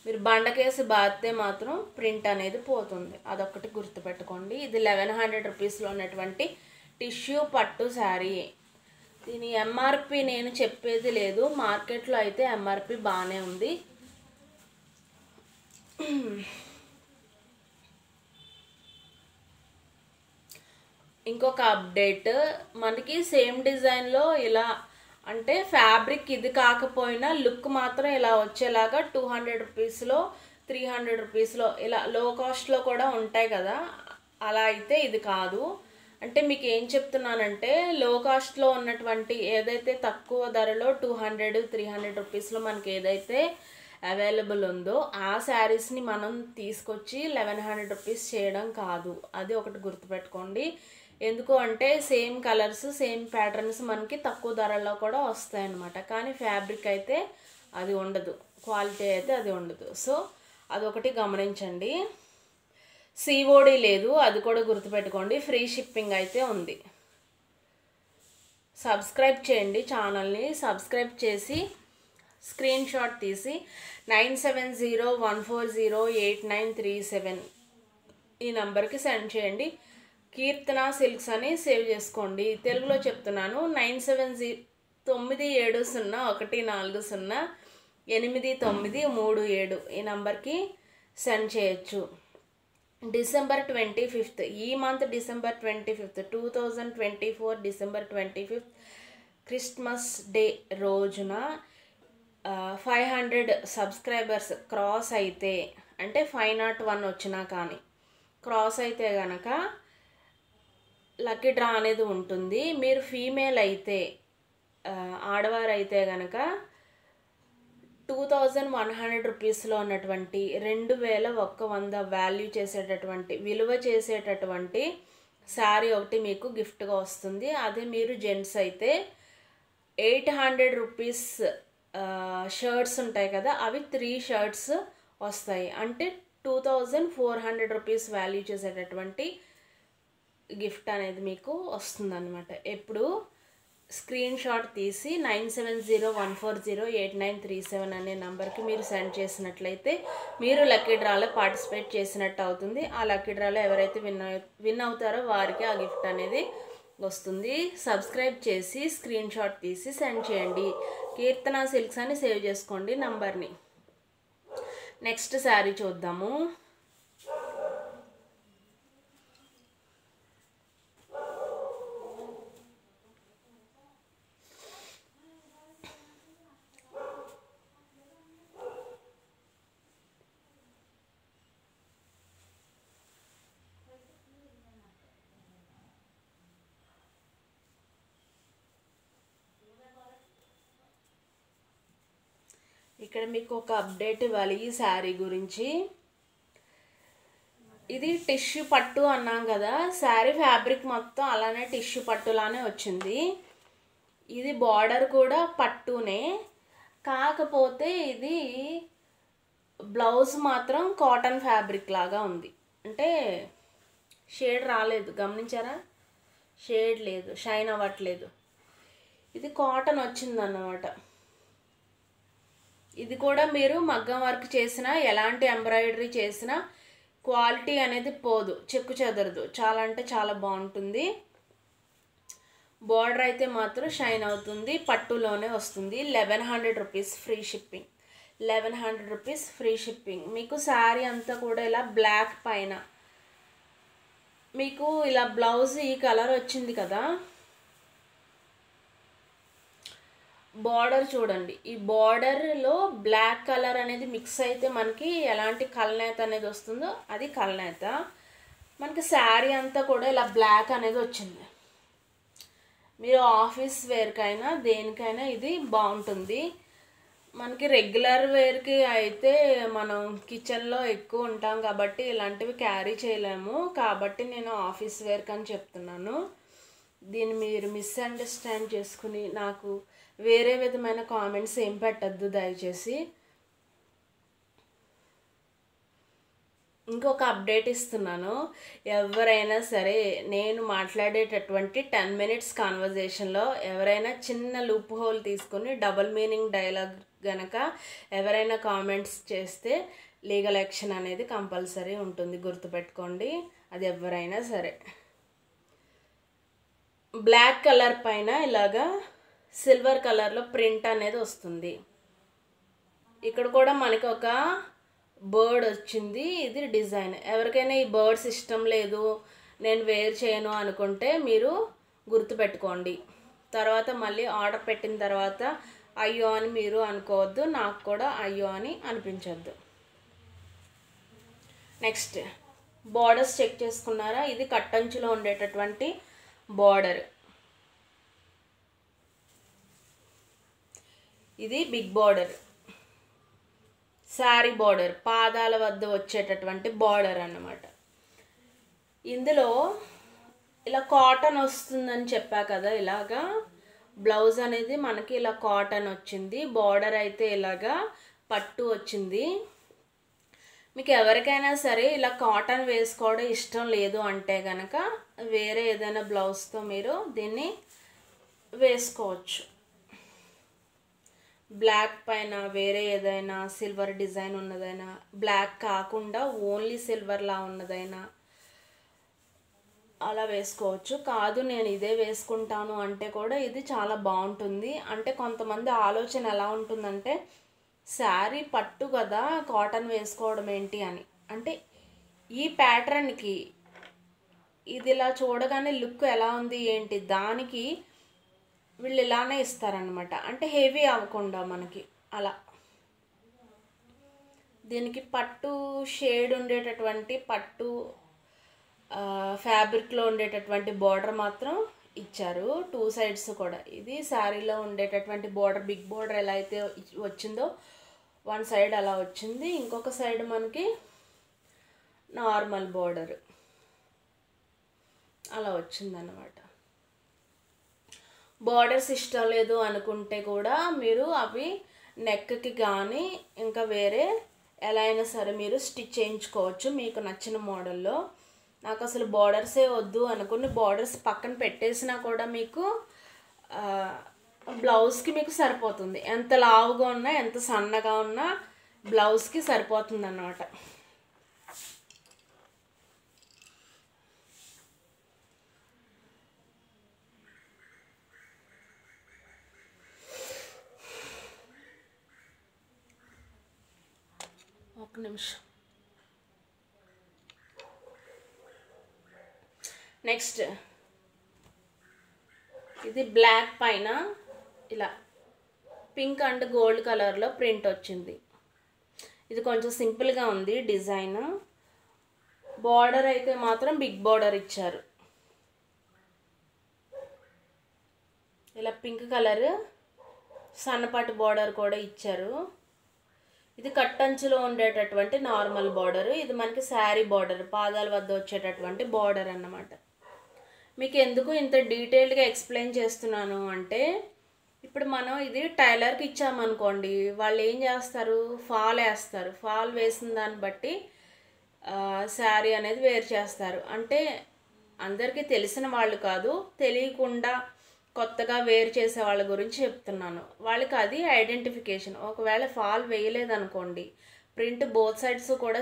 మీరు బండకేసి బాధితే మాత్రం ప్రింట్ అనేది పోతుంది, అదొకటి గుర్తుపెట్టుకోండి. ఇది 1100 రూపీస్లో ఉన్నటువంటి టిష్యూ పట్టు శారీ. దీని ఎంఆర్పి నేను చెప్పేది లేదు, మార్కెట్లో అయితే ఎంఆర్పి బాగానే ఉంది. ఇంకొక అప్డేట్, మనకి సేమ్ డిజైన్లో ఇలా అంటే ఫ్యాబ్రిక్ ఇది కాకపోయినా లుక్ మాత్రం ఇలా వచ్చేలాగా 200 రూపీస్లో 300 రూపీస్లో ఇలా లో కాస్ట్లో కూడా ఉంటాయి కదా, అలా అయితే ఇది కాదు. అంటే మీకు ఏం చెప్తున్నానంటే లో కాస్ట్లో ఉన్నటువంటి ఏదైతే తక్కువ ధరలో 200-300 రూపీస్లో మనకి ఏదైతే అవైలబుల్ ఉందో ఆ శారీస్ని మనం తీసుకొచ్చి 1100 రూపీస్ చేయడం కాదు. అది ఒకటి గుర్తుపెట్టుకోండి. ఎందుకు అంటే సేమ్ కలర్స్ సేమ్ ప్యాటర్న్స్ మనకి తక్కువ ధరల్లో కూడా వస్తాయి అన్నమాట. కానీ ఫ్యాబ్రిక్ అయితే అది ఉండదు, క్వాలిటీ అయితే అది ఉండదు. సో అదొకటి గమనించండి. సిఓడి లేదు, అది కూడా గుర్తుపెట్టుకోండి. ఫ్రీ షిప్పింగ్ అయితే ఉంది. సబ్స్క్రైబ్ చేయండి, ఛానల్ని సబ్స్క్రైబ్ చేసి స్క్రీన్ షాట్ తీసి 9701408937 ఈ నెంబర్కి సెండ్ చేయండి. కీర్తన సిల్క్స్ అని సేవ్ చేసుకోండి. తెలుగులో చెప్తున్నాను. 970701408937 ఈ నెంబర్కి సెండ్ చేయొచ్చు. December 25th, ఈ month December 25th 2024 December 25th Christmas day రోజున 500 సబ్స్క్రైబర్స్ క్రాస్ అయితే, అంటే 501 వచ్చినా కానీ క్రాస్ అయితే కనుక లక్కీ డ్రా అనేది ఉంటుంది. మీరు ఫీమేల్ అయితే, ఆడవారు అయితే కనుక 2100 రూపీస్లో ఉన్నటువంటి 2100 వాల్యూ చేసేటటువంటి విలువ చేసేటటువంటి శారీ ఒకటి మీకు గిఫ్ట్గా వస్తుంది. అదే మీరు జెంట్స్ అయితే 800 రూపీస్ షర్ట్స్ ఉంటాయి కదా, అవి 3 షర్ట్స్ వస్తాయి. అంటే 2400 రూపీస్ వాల్యూ చేసేటటువంటి గిఫ్ట్ అనేది మీకు వస్తుందన్నమాట. ఎప్పుడు స్క్రీన్ షాట్ తీసి 9701408937 అనే నెంబర్కి మీరు సెండ్ చేసినట్లయితే మీరు లక్కీ డ్రాలో పార్టిసిపేట్ చేసినట్టు అవుతుంది. ఆ లక్కీ డ్రాలో ఎవరైతే విన్ అవుతారో వారికి ఆ గిఫ్ట్ అనేది వస్తుంది. సబ్స్క్రైబ్ చేసి స్క్రీన్ షాట్ తీసి సెండ్ చేయండి. కీర్తన సిల్క్స్ అని సేవ్ చేసుకోండి నంబర్ని. నెక్స్ట్ శారీ చూద్దాము. ఇక్కడ మీకు ఒక అప్డేట్ ఇవ్వాలి ఈ శారీ గురించి. ఇది టిష్యూ పట్టు అన్నాం కదా, శారీ ఫ్యాబ్రిక్ మొత్తం అలానే టిష్యూ పట్టులానే వచ్చింది. ఇది బార్డర్ కూడా పట్టునే, కాకపోతే ఇది బ్లౌజ్ మాత్రం కాటన్ ఫ్యాబ్రిక్ లాగా ఉంది. అంటే షేడ్ రాలేదు, గమనించారా? షేడ్ లేదు, షైన్ అవ్వట్లేదు. ఇది కాటన్ వచ్చిందన్నమాట. ఇది కూడా మీరు మగ్గం వర్క్ చేసినా ఎలాంటి ఎంబ్రాయిడరీ చేసినా క్వాలిటీ అనేది పోదు, చెక్కు చెదరదు. చాలా అంటే చాలా బాగుంటుంది. బార్డర్ అయితే మాత్రం షైన్ అవుతుంది. పట్టులోనే వస్తుంది. 1100 rupees free shipping. 1100 rupees free shipping. మీకు శారీ అంతా కూడా ఇలా బ్లాక్ పైన మీకు ఇలా బ్లౌజ్ ఈ కలర్ వచ్చింది కదా, బార్డర్ చూడండి. ఈ బార్డర్లో బ్లాక్ కలర్ అనేది మిక్స్ అయితే మనకి ఎలాంటి కలనేత అనేది వస్తుందో అది కలనేత. మనకి శారీ అంతా కూడా ఇలా బ్లాక్ అనేది వచ్చింది. మీరు ఆఫీస్ వేర్కైనా దేనికైనా ఇది బాగుంటుంది. మనకి రెగ్యులర్ వేర్కి అయితే మనం కిచెన్లో ఎక్కువ ఉంటాం కాబట్టి ఇలాంటివి క్యారీ చేయలేము. కాబట్టి నేను ఆఫీస్ వేర్కి అని చెప్తున్నాను. దీన్ని మీరు మిస్అండర్స్టాండ్ చేసుకుని నాకు వేరే విధమైన కామెంట్స్ ఏం పెట్టద్దు దయచేసి. ఇంకొక అప్డేట్ ఇస్తున్నాను. ఎవరైనా సరే నేను మాట్లాడేటటువంటి 10 minutes కాన్వర్జేషన్లో ఎవరైనా చిన్న లూప్ హోల్ తీసుకుని డబుల్ మీనింగ్ డైలాగ్ గనక ఎవరైనా కామెంట్స్ చేస్తే లీగల్ యాక్షన్ అనేది కంపల్సరీ ఉంటుంది, గుర్తుపెట్టుకోండి. అది ఎవరైనా సరే. బ్లాక్ కలర్ పైన ఇలాగా సిల్వర్ కలర్లో ప్రింట్ అనేది వస్తుంది. ఇక్కడ కూడా మనకి ఒక బర్డ్ వచ్చింది. ఇది డిజైన్. ఎవరికైనా ఈ బర్డ్స్ ఇష్టం లేదు, నేను వేర్ చేయను అనుకుంటే మీరు గుర్తుపెట్టుకోండి. తర్వాత మళ్ళీ ఆర్డర్ పెట్టిన తర్వాత అయ్యో అని మీరు అనుకోవద్దు, నాకు కూడా అయ్యో అని అనిపించొద్దు. నెక్స్ట్ బార్డర్స్ చెక్ చేసుకున్నారా? ఇది కట్టంచులో ఉండేటటువంటి బార్డర్. ఇది బిగ్ బార్డర్, శారీ బార్డర్, పాదాల వద్ద వచ్చేటటువంటి బార్డర్ అన్నమాట. ఇందులో ఇలా కాటన్ వస్తుందని చెప్పా కదా, ఇలాగా బ్లౌజ్ అనేది మనకి ఇలా కాటన్ వచ్చింది, బార్డర్ అయితే ఇలాగా పట్టు వచ్చింది. మీకు ఎవరికైనా సరే ఇలా కాటన్ వేసుకోవడం ఇష్టం లేదు అంటే కనుక వేరే ఏదైనా బ్లౌజ్తో మీరు దీన్ని వేసుకోవచ్చు. బ్లాక్ పైన వేరే ఏదైనా సిల్వర్ డిజైన్ ఉన్నదైనా, బ్లాక్ కాకుండా ఓన్లీ సిల్వర్లా ఉన్నదైనా అలా వేసుకోవచ్చు. కాదు నేను ఇదే వేసుకుంటాను అంటే కూడా ఇది చాలా బాగుంటుంది. అంటే కొంతమంది ఆలోచన ఎలా ఉంటుందంటే శారీ పట్టు కదా కాటన్ వేసుకోవడం ఏంటి అని. అంటే ఈ ప్యాటర్న్కి ఇది ఇలా చూడగానే లుక్ ఎలా ఉంది ఏంటి, దానికి వీళ్ళు ఇలానే ఇస్తారనమాట. అంటే హెవీ అవ్వకుండా మనకి అలా. దీనికి పట్టు షేడ్ ఉండేటటువంటి పట్టు ఫ్యాబ్రిక్లో ఉండేటటువంటి బార్డర్ మాత్రం ఇచ్చారు, 2 సైడ్స్ కూడా. ఇది శారీలో ఉండేటటువంటి బార్డర్, బిగ్ బార్డర్ ఎలా అయితే వచ్చిందో 1 సైడ్ అలా వచ్చింది, ఇంకొక సైడ్ మనకి నార్మల్ బార్డర్ అలా వచ్చిందన్నమాట. బార్డర్స్ ఇష్టం లేదు అనుకుంటే కూడా మీరు అవి నెక్కి కానీ ఇంకా వేరే ఎలా అయినా సరే మీరు స్టిచ్ చేయించుకోవచ్చు మీకు నచ్చిన మోడల్లో. నాకు అసలు బార్డర్సే వద్దు అనుకుని బార్డర్స్ పక్కన పెట్టేసినా కూడా మీకు బ్లౌజ్కి మీకు సరిపోతుంది. ఎంత లావుగా ఉన్నా ఎంత సన్నగా ఉన్నా బ్లౌజ్కి సరిపోతుంది అన్నమాట. ఒక నిమిషం. నెక్స్ట్ ఇది బ్లాక్ పైన ఇలా పింక్ అండ్ గోల్డ్ కలర్లో ప్రింట్ వచ్చింది. ఇది కొంచెం సింపుల్గా ఉంది డిజైన్. బార్డర్ అయితే మాత్రం బిగ్ బార్డర్ ఇచ్చారు. ఇలా పింక్ కలర్ సన్నపాటి బార్డర్ కూడా ఇచ్చారు. ఇది కట్టంచులో ఉండేటటువంటి నార్మల్ బార్డర్. ఇది మనకి శారీ బార్డర్, పాదాల వద్ద వచ్చేటటువంటి బార్డర్ అన్నమాట. మీకు ఎందుకు ఇంత డీటెయిల్డ్గా ఎక్స్ప్లెయిన్ చేస్తున్నాను అంటే ఇప్పుడు మనం ఇది టైలర్కి ఇచ్చామనుకోండి, వాళ్ళు ఏం చేస్తారు, ఫాల్ వేస్తారు. ఫాల్ వేసిన దాన్ని బట్టి శారీ అనేది వేరు చేస్తారు. అంటే అందరికీ తెలిసిన వాళ్ళు కాదు, తెలియకుండా కొత్తగా వేరు చేసే వాళ్ళ గురించి చెప్తున్నాను. వాళ్ళకి అది ఐడెంటిఫికేషన్. ఒకవేళ ఫాల్ వేయలేదనుకోండి, ప్రింట్ బోత్ సైడ్స్ కూడా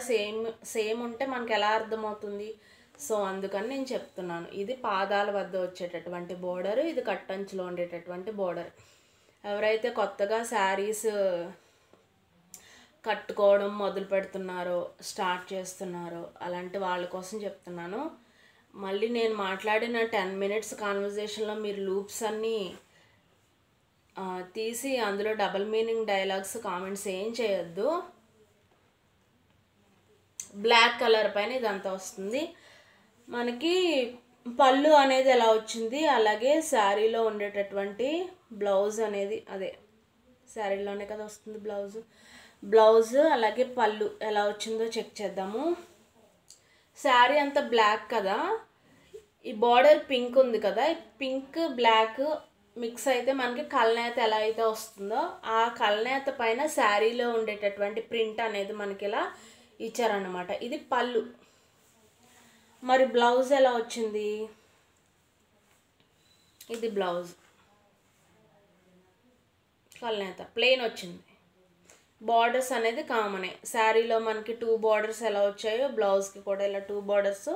సేమ్ ఉంటే మనకు ఎలా అర్థమవుతుంది? సో అందుకని నేను చెప్తున్నాను. ఇది పాదాల వద్ద వచ్చేటటువంటి బోర్డర్, ఇది కట్టంచులో ఉండేటటువంటి బోర్డర్. ఎవరైతే కొత్తగా శారీస్ కట్టుకోవడం మొదలు పెడుతున్నారో, స్టార్ట్ చేస్తున్నారో అలాంటి వాళ్ళ కోసం చెప్తున్నాను. మళ్ళీ నేను మాట్లాడిన 10 మినిట్స్ కాన్వర్జేషన్లో మీరు లూప్స్ అన్నీ తీసి అందులో డబల్ మీనింగ్ డైలాగ్స్ కామెంట్స్ ఏం చేయొద్దు. బ్లాక్ కలర్ పైన ఇదంతా వస్తుంది. మనకి పళ్ళు అనేది ఎలా వచ్చింది, అలాగే శారీలో ఉండేటటువంటి బ్లౌజ్ అనేది అదే శారీలోనే కదా వస్తుంది బ్లౌజ్ అలాగే పళ్ళు ఎలా వచ్చిందో చెక్ చేద్దాము. శారీ అంతా బ్లాక్ కదా, ఈ బార్డర్ పింక్ ఉంది కదా, పింక్ బ్లాక్ మిక్స్ అయితే మనకి కల్నేత ఎలా అయితే వస్తుందో ఆ కల్నేత పైన శారీలో ఉండేటటువంటి ప్రింట్ అనేది మనకి ఇలా ఇచ్చారన్నమాట. ఇది పళ్ళు. మరి బ్లౌజ్ ఎలా వచ్చింది? ఇది బ్లౌజ్ కల్నేత ప్లెయిన్ వచ్చింది. బార్డర్స్ అనేది కామనే. శారీలో మనకి 2 బార్డర్స్ ఎలా వచ్చాయో బ్లౌజ్కి కూడా ఇలా 2 బార్డర్స్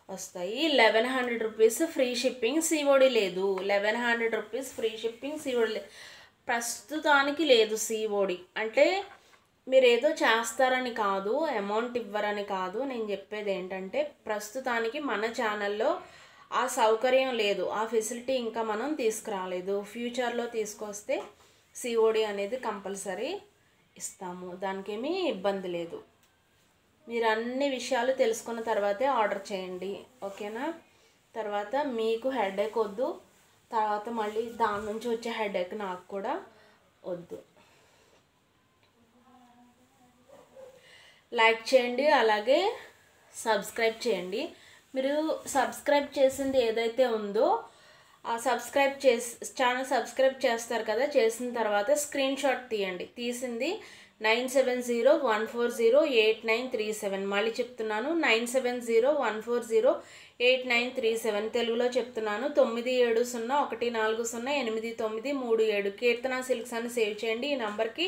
వస్తాయి. 1100 రూపీస్ ఫ్రీ షిప్పింగ్, సిఓడి లేదు. 1100 రూపీస్ ఫ్రీ షిప్పింగ్, సిఓడి లేదు. ప్రస్తుతానికి లేదు సిఓడి. అంటే మీరు ఏదో చేస్తారని కాదు, అమౌంట్ ఇవ్వరని కాదు. నేను చెప్పేది ఏంటంటే ప్రస్తుతానికి మన ఛానల్లో ఆ సౌకర్యం లేదు, ఆ ఫెసిలిటీ ఇంకా మనం తీసుకురాలేదు. ఫ్యూచర్లో తీసుకొస్తే సిఓడి అనేది కంపల్సరీ ఇస్తాము, దానికేమీ ఇబ్బంది లేదు. మీరు అన్ని విషయాలు తెలుసుకున్న తర్వాతే ఆర్డర్ చేయండి, ఓకేనా? తర్వాత మీకు హెడేక్ వద్దు, తర్వాత మళ్ళీ దాని నుంచి వచ్చే హెడేక్ నాకు కూడా వద్దు. లైక్ చేయండి, అలాగే సబ్స్క్రైబ్ చేయండి. మీరు సబ్స్క్రైబ్ చేసింది ఏదైతే ఉందో ఆ ఛానల్ సబ్స్క్రైబ్ చేస్తారు కదా, చేసిన తర్వాత స్క్రీన్ షాట్ తీయండి. తీసింది 9701408937. మళ్ళీ చెప్తున్నాను, 9701408937. తెలుగులో చెప్తున్నాను, 9701408937. కీర్తన సిల్క్స్ అని సేవ్ చేయండి. ఈ నంబర్కి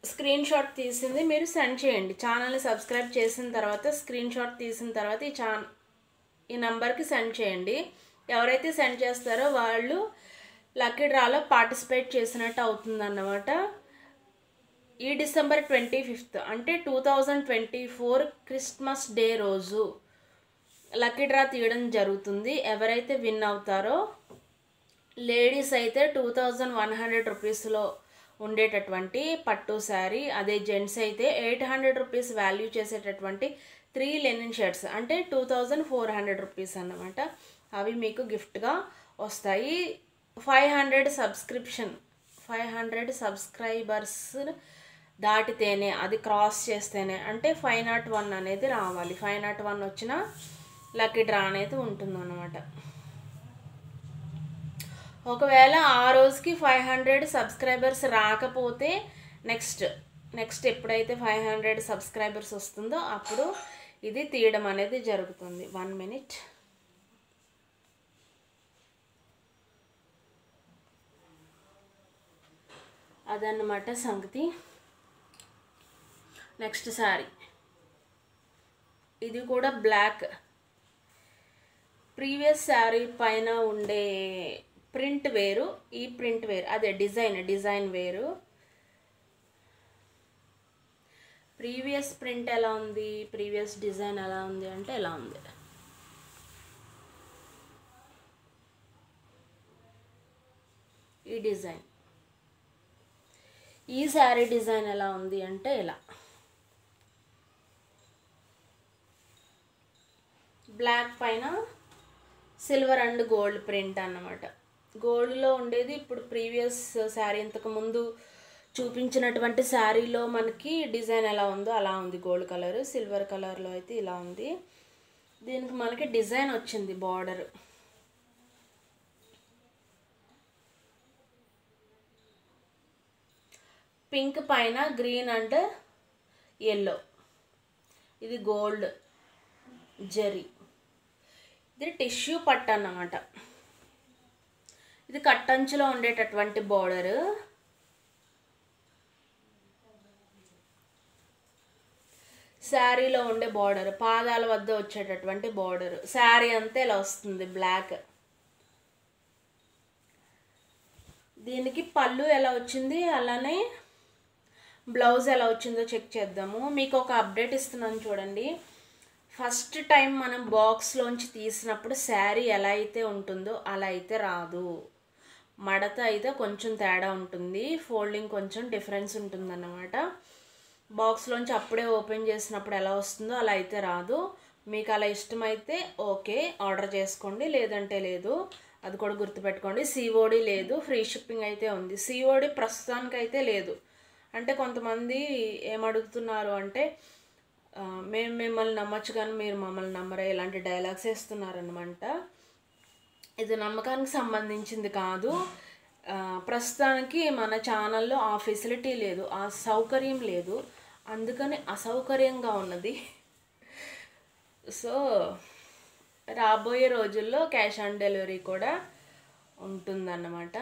స్క్రీన్ షాట్ తీసింది మీరు సెండ్ చేయండి. ఛానల్ని సబ్స్క్రైబ్ చేసిన తర్వాత స్క్రీన్ షాట్ తీసిన తర్వాత ఈ నంబర్కి సెండ్ చేయండి. ఎవరైతే సెండ్ చేస్తారో వాళ్ళు లక్కీ డ్రాలో పార్టిసిపేట్ చేసినట్టు అవుతుందన్నమాట. ఈ డిసెంబర్ 25 అంటే 2024 క్రిస్మస్ డే రోజు లక్కీ డ్రా తీయడం జరుగుతుంది. ఎవరైతే విన్ అవుతారో, లేడీస్ అయితే 2100 రూపీస్లో ఉండేటటువంటి పట్టు శారీ, అదే జెంట్స్ అయితే 800 రూపీస్ వాల్యూ చేసేటటువంటి 3 లెనిన్ షర్ట్స్ అంటే 2400 రూపీస్ అన్నమాట. అవి మీకు గిఫ్ట్గా వస్తాయి. 500 సబ్స్క్రైబర్స్ దాటితేనే, అది క్రాస్ చేస్తేనే, అంటే 501 అనేది రావాలి. 501 వచ్చిన లక్కీ డ్రా అనేది ఉంటుందన్నమాట. ఒకవేళ ఆ రోజుకి 500 సబ్స్క్రైబర్స్ రాకపోతే నెక్స్ట్ ఎప్పుడైతే 500 సబ్స్క్రైబర్స్ వస్తుందో అప్పుడు ఇది తీయడం అనేది జరుగుతుంది. 1 మినిట్. అదన్నమాట సంగతి. నెక్స్ట్ శారీ, ఇది కూడా బ్లాక్. ప్రీవియస్ శారీ పైన ఉండే ప్రింట్ వేరు, ఈ ప్రింట్ వేరు, అదే డిజైన్ వేరు. ప్రీవియస్ ప్రింట్ ఎలా ఉంది, ప్రీవియస్ డిజైన్ ఎలా ఉంది అంటే ఎలా ఉంది. ఈ డిజైన్, ఈ శారీ డిజైన్ ఎలా ఉంది అంటే ఇలా. బ్లాక్ పైన సిల్వర్ అండ్ గోల్డ్ ప్రింట్ అన్నమాట. గోల్డ్లో ఉండేది ఇప్పుడు ప్రీవియస్ శారీ, ఇంతకుముందు చూపించినటువంటి శారీలో మనకి డిజైన్ ఎలా ఉందో అలా ఉంది. గోల్డ్ కలర్, సిల్వర్ కలర్లో అయితే ఇలా ఉంది. దీనికి మనకి డిజైన్ వచ్చింది బార్డర్. పింక్ పైన గ్రీన్ అండ్ ఎల్లో, ఇది గోల్డ్ జరీ. ఇది టిష్యూ పట్టు అన్నమాట. ఇది కట్టంచులో ఉండేటటువంటి బార్డర్. శారీలో ఉండే బార్డర్, పాదాల వద్ద వచ్చేటటువంటి బార్డర్. శారీ అంతా ఇలా వస్తుంది బ్లాక్. దీనికి పళ్ళు ఎలా వచ్చింది, అలానే బ్లౌజ్ ఎలా వచ్చిందో చెక్ చేద్దాము. మీకు ఒక అప్డేట్ ఇస్తున్నాను చూడండి. ఫస్ట్ టైం మనం బాక్స్లోంచి తీసినప్పుడు శారీ ఎలా అయితే ఉంటుందో అలా అయితే రాదు. మడత అయితే కొంచెం తేడా ఉంటుంది, ఫోల్డింగ్ కొంచెం డిఫరెన్స్ ఉంటుందన్నమాట. బాక్స్లోంచి అప్పుడే ఓపెన్ చేసినప్పుడు ఎలా వస్తుందో అలా అయితే రాదు. మీకు అలా ఇష్టమైతే ఓకే, ఆర్డర్ చేసుకోండి, లేదంటే లేదు. అది కూడా గుర్తుపెట్టుకోండి. సిఓడి లేదు, ఫ్రీ షిప్పింగ్ అయితే ఉంది. సిఓడి ప్రస్తుతానికైతే లేదు. అంటే కొంతమంది ఏమడుగుతున్నారు అంటే, మేము మిమ్మల్ని నమ్మచ్చు కానీ మీరు మమ్మల్ని నమ్మరే, ఇలాంటి డైలాగ్స్ వేస్తున్నారనమాట. ఇది నమ్మకానికి సంబంధించింది కాదు. ప్రస్తుతానికి మన ఛానల్లో ఆ ఫెసిలిటీ లేదు, ఆ సౌకర్యం లేదు, అందుకని అసౌకర్యంగా ఉన్నది. సో రాబోయే రోజుల్లో క్యాష్ ఆన్ డెలివరీ కూడా ఉంటుందన్నమాట.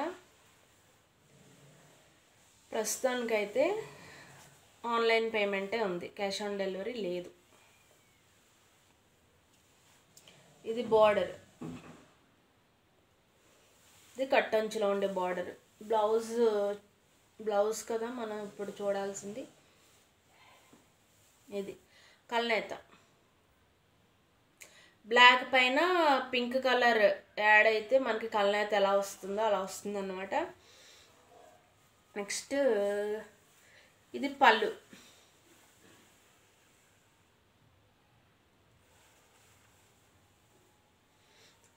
ప్రస్తుతానికైతే ఆన్లైన్ పేమెంటే ఉంది, క్యాష్ ఆన్ డెలివరీ లేదు. ఇది బార్డర్, ఇది కట్టంచులో ఉండే బార్డర్. బ్లౌజ్ కదా మనం ఇప్పుడు చూడాల్సింది. ఇది కల్నేత. బ్లాక్ పైన పింక్ కలర్ యాడ్ అయితే మనకి కల్నేత ఎలా వస్తుందో అలా వస్తుందన్నమాట. నెక్స్ట్ ఇది పళ్ళు.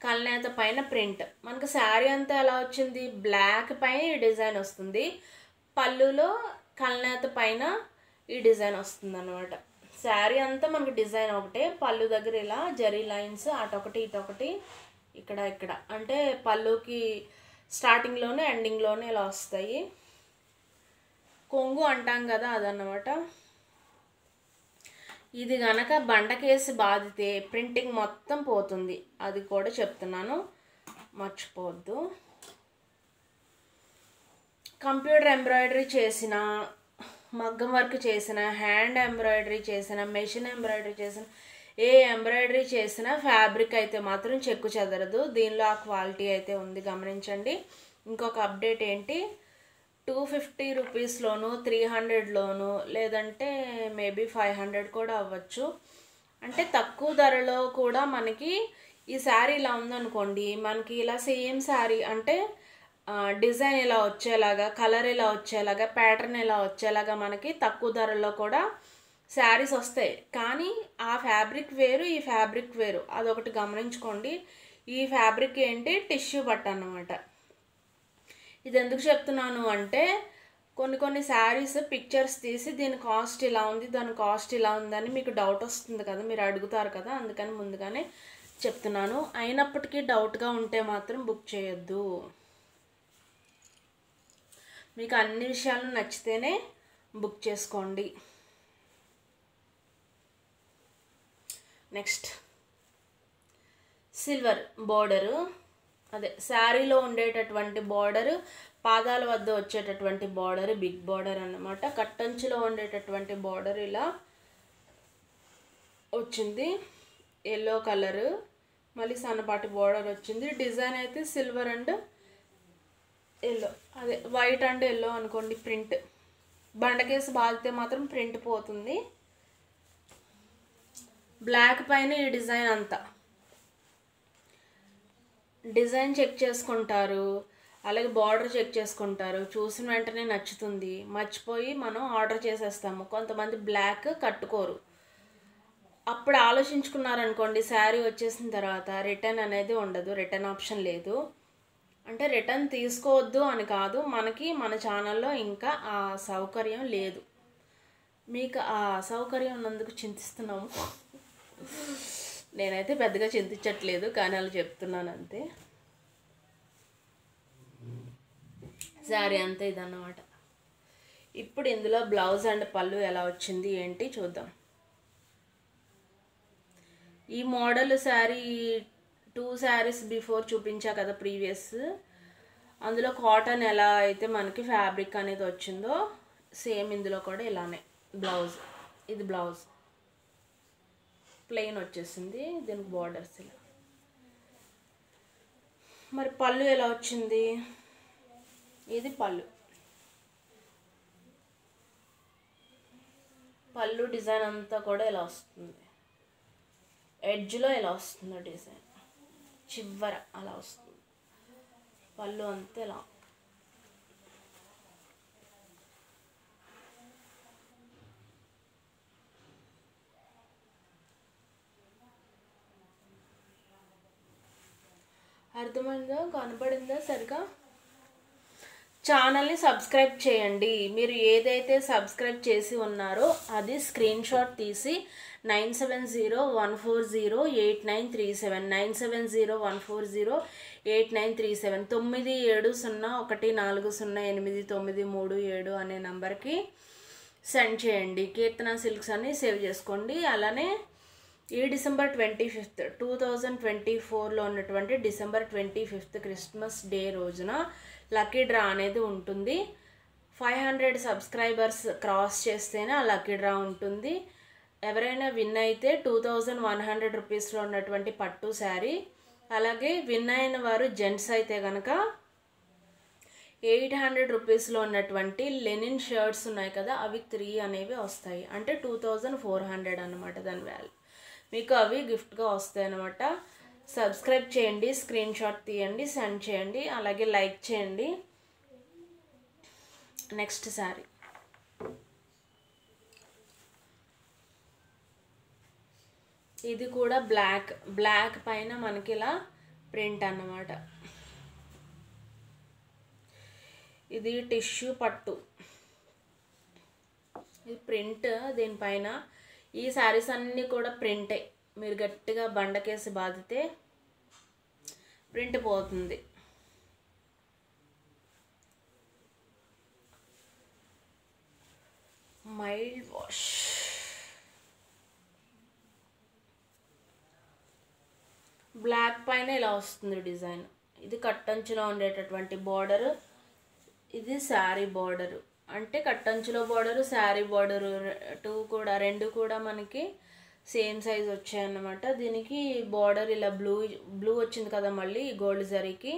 కల్నేత పైన ప్రింట్. మనకు శారీ అంతా ఎలా వచ్చింది, బ్లాక్ పైన ఈ డిజైన్ వస్తుంది, పళ్ళులో కల్నేత పైన ఈ డిజైన్ వస్తుంది అన్నమాట. శారీ అంతా మనకి డిజైన్ ఒకటే, పళ్ళు దగ్గర ఇలా జరీ లైన్స్ అటొకటి ఇటొకటి ఇక్కడ ఇక్కడ అంటే పళ్ళుకి స్టార్టింగ్లోనే ఎండింగ్లోనే ఇలా వస్తాయి. కొంగు అంటాం కదా అదన్నమాట. ఇది గనక బండకేసి బాదితే ప్రింటింగ్ మొత్తం పోతుంది, అది కూడా చెప్తున్నాను, మర్చిపోవద్దు. కంప్యూటర్ ఎంబ్రాయిడరీ చేసిన, మగ్గం వర్క్ చేసిన, హ్యాండ్ ఎంబ్రాయిడరీ చేసిన, మెషిన్ ఎంబ్రాయిడరీ చేసిన, ఏ ఎంబ్రాయిడరీ చేసిన ఫ్యాబ్రిక్ అయితే మాత్రం చెక్కు చెదరదు. దీనిలో ఆ క్వాలిటీ అయితే ఉంది, గమనించండి. ఇంకొక అప్డేట్ ఏంటి, 250 రూపీస్లోను, 300లోను, లేదంటే మేబీ 500 కూడా అవ్వచ్చు. అంటే తక్కువ ధరలో కూడా మనకి ఈ శారీ ఇలా ఉందనుకోండి, మనకి ఇలా సేమ్ శారీ అంటే డిజైన్ ఇలా వచ్చేలాగా, కలర్ ఇలా వచ్చేలాగా, ప్యాటర్న్ ఇలా వచ్చేలాగా మనకి తక్కువ ధరలో కూడా శారీస్ వస్తాయి. కానీ ఆ ఫ్యాబ్రిక్ వేరు, ఈ ఫ్యాబ్రిక్ వేరు, అదొకటి గమనించుకోండి. ఈ ఫ్యాబ్రిక్ ఏంటి, టిష్యూ బట్ట అన్నమాట. ఇది ఎందుకు చెప్తున్నాను అంటే కొన్ని శారీస్ పిక్చర్స్ తీసి దీని కాస్ట్ ఇలా ఉంది, దాని కాస్ట్ ఇలా ఉందని మీకు డౌట్ వస్తుంది కదా, మీరు అడుగుతారు కదా, అందుకని ముందుగానే చెప్తున్నాను. అయినప్పటికీ డౌట్గా ఉంటే మాత్రం బుక్ చేయొద్దు. మీకు అన్ని విషయాలు నచ్చితేనే బుక్ చేసుకోండి. నెక్స్ట్ సిల్వర్ బోర్డరు, అదే శారీలో ఉండేటటువంటి బార్డరు, పాదాల వద్ద వచ్చేటటువంటి బార్డర్ బిగ్ బార్డర్ అన్నమాట. కట్టంచులో ఉండేటటువంటి బార్డర్ ఇలా వచ్చింది, ఎల్లో కలరు, మళ్ళీ సన్నపాటి బార్డర్ వచ్చింది. డిజైన్ అయితే సిల్వర్ అండ్ ఎల్లో, అదే వైట్ అండ్ ఎల్లో అనుకోండి. ప్రింట్ బండకేసి బాగితే మాత్రం ప్రింట్ పోతుంది. బ్లాక్ పైన ఈ డిజైన్ అంతా డిజైన్ చెక్ చేసుకుంటారు, అలాగే బార్డర్ చెక్ చేసుకుంటారు, చూసిన వెంటనే నచ్చుతుంది, మర్చిపోయి మనం ఆర్డర్ చేసేస్తాము. కొంతమంది బ్లాక్ కట్టుకోరు, అప్పుడు ఆలోచించుకున్నారనుకోండి, శారీ వచ్చేసిన తర్వాత రిటర్న్ అనేది ఉండదు, రిటర్న్ ఆప్షన్ లేదు. అంటే రిటర్న్ తీసుకోవద్దు అని కాదు, మనకి మన ఛానల్లో ఇంకా ఆ సౌకర్యం లేదు. మీకు ఆ సౌకర్యం ఉన్నందుకు చింతిస్తున్నాము. నేనైతే పెద్దగా చింతించట్లేదు, కానీ అలా చెప్తున్నాను అంతే. శారీ అంతే ఇదన్నమాట. ఇప్పుడు ఇందులో బ్లౌజ్ అండ్ పళ్ళు ఎలా వచ్చింది ఏంటి చూద్దాం. ఈ మోడల్ శారీ 2 శారీస్ బిఫోర్ చూపించా కదా ప్రీవియస్, అందులో కాటన్ ఎలా అయితే మనకి ఫ్యాబ్రిక్ అనేది వచ్చిందో సేమ్ ఇందులో కూడా ఇలానే. బ్లౌజ్, ఇది బ్లౌజ్ ప్లెయిన్ వచ్చేసింది, దీనికి బార్డర్స్ ఇలా. మరి పళ్ళు ఎలా వచ్చింది, ఇది పళ్ళు. పళ్ళు డిజైన్ అంతా కూడా ఇలా వస్తుంది, ఎడ్జ్లో ఇలా వస్తుంది డిజైన్, చివర అలా వస్తుంది. పళ్ళు అంతా ఇలా. అర్థమైందా, కనపడిందా సరిగా? ఛానల్ని సబ్స్క్రైబ్ చేయండి. మీరు ఏదైతే సబ్స్క్రైబ్ చేసి ఉన్నారో అది స్క్రీన్ షాట్ తీసి 9701408937 9701408937 9701408937 అనే నంబర్కి సెండ్ చేయండి. కీర్తన సిల్క్స్ అని సేవ్ చేసుకోండి. అలానే ఈ డిసెంబర్ 25 2024లో ఉన్నటువంటి డిసెంబర్ 25 క్రిస్మస్ డే రోజున లక్కీ డ్రా అనేది ఉంటుంది. 500 సబ్స్క్రైబర్స్ క్రాస్ చేస్తేనే ఆ లక్కీ డ్రా ఉంటుంది. ఎవరైనా విన్ అయితే 2100 రూపీస్లో ఉన్నటువంటి పట్టు శారీ, అలాగే విన్ అయిన వారు జెంట్స్ అయితే కనుక 800 రూపీస్లో ఉన్నటువంటి లెనిన్ షర్ట్స్ ఉన్నాయి కదా, అవి 3 అనేవి వస్తాయి. అంటే 2400 అన్నమాట దాని వాల్యూ. మీకు అవి గిఫ్ట్గా వస్తాయి అన్నమాట. సబ్స్క్రైబ్ చేయండి, స్క్రీన్ షాట్ తీయండి, సెండ్ చేయండి, అలాగే లైక్ చేయండి. నెక్స్ట్ శారీ ఇది కూడా బ్లాక్ పైన మనకి ఇలా ప్రింట్ అన్నమాట. ఇది టిష్యూ పట్టు, ఇది ప్రింట్ దీనిపైన. ఈ శారీస్ అన్నీ కూడా ప్రింటే. మీరు గట్టిగా బండకేసి బాదితే ప్రింట్ పోతుంది. Mild wash. బ్లాక్ పైన ఇలా వస్తుంది డిజైన్. ఇది కట్టంచులో ఉండేటటువంటి బార్డరు, ఇది శారీ బార్డరు. అంటే కట్టంచులో బార్డరు, శారీ బార్డరు రెండు కూడా మనకి సేమ్ సైజ్ వచ్చాయన్నమాట. దీనికి బార్డర్ ఇలా బ్లూ వచ్చింది కదా, మళ్ళీ గోల్డ్ జరీకి